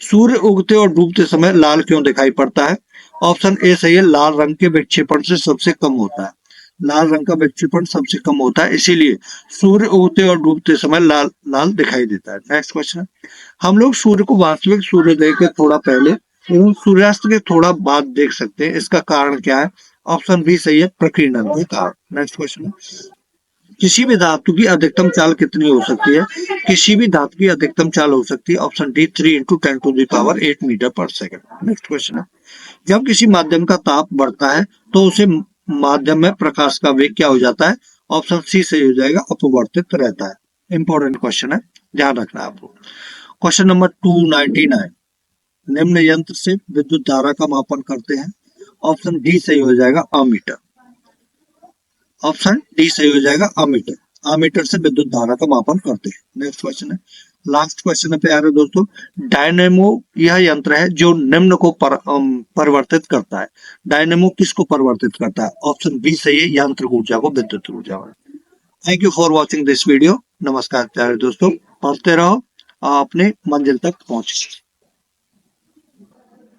सूर्य उगते और डूबते समय लाल क्यों दिखाई पड़ता है? ऑप्शन ए सही है, लाल रंग के विक्षेपण से सबसे कम होता है। लाल रंग का विक्षेपण सबसे कम होता है, इसीलिए सूर्य उगते और डूबते समय लाल लाल दिखाई देता है। नेक्स्ट क्वेश्चन है, हम लोग सूर्य को वास्तविक सूर्योदय के थोड़ा पहले एवं सूर्यास्त के थोड़ा बाद देख सकते हैं, इसका कारण क्या है? ऑप्शन बी सही है, प्रकीर्णन के कारण। नेक्स्ट क्वेश्चन है, किसी भी धातु की अधिकतम चाल कितनी हो सकती है? किसी भी धातु की अधिकतम चाल हो सकती है, ऑप्शन डी 3 × 10⁸ मीटर पर सेकंड। नेक्स्ट क्वेश्चन है, जब किसी माध्यम का ताप बढ़ता है तो उसे माध्यम में प्रकाश का वेग क्या हो जाता है? ऑप्शन सी सही हो जाएगा, अपवर्तित रहता है। इंपॉर्टेंट क्वेश्चन है, ध्यान रखना आपको। क्वेश्चन नंबर 299, निम्न यंत्र से विद्युत धारा का मापन करते हैं। ऑप्शन डी सही हो जाएगा, अमीटर। ऑप्शन डी सही हो जाएगा, अमीटर। अमीटर से विद्युत धारा का मापन करते हैं। नेक्स्ट क्वेश्चन है, लास्ट क्वेश्चन है प्यारे दोस्तों। डायनेमो यह यंत्र है जो निम्न को परिवर्तित करता है। डायनेमो किसको परिवर्तित करता है? ऑप्शन बी सही है, यांत्रिक ऊर्जा को विद्युत ऊर्जा में। Thank you for watching this video. नमस्कार प्यारे दोस्तों, पढ़ते रहो, अपने मंजिल तक पहुंचे।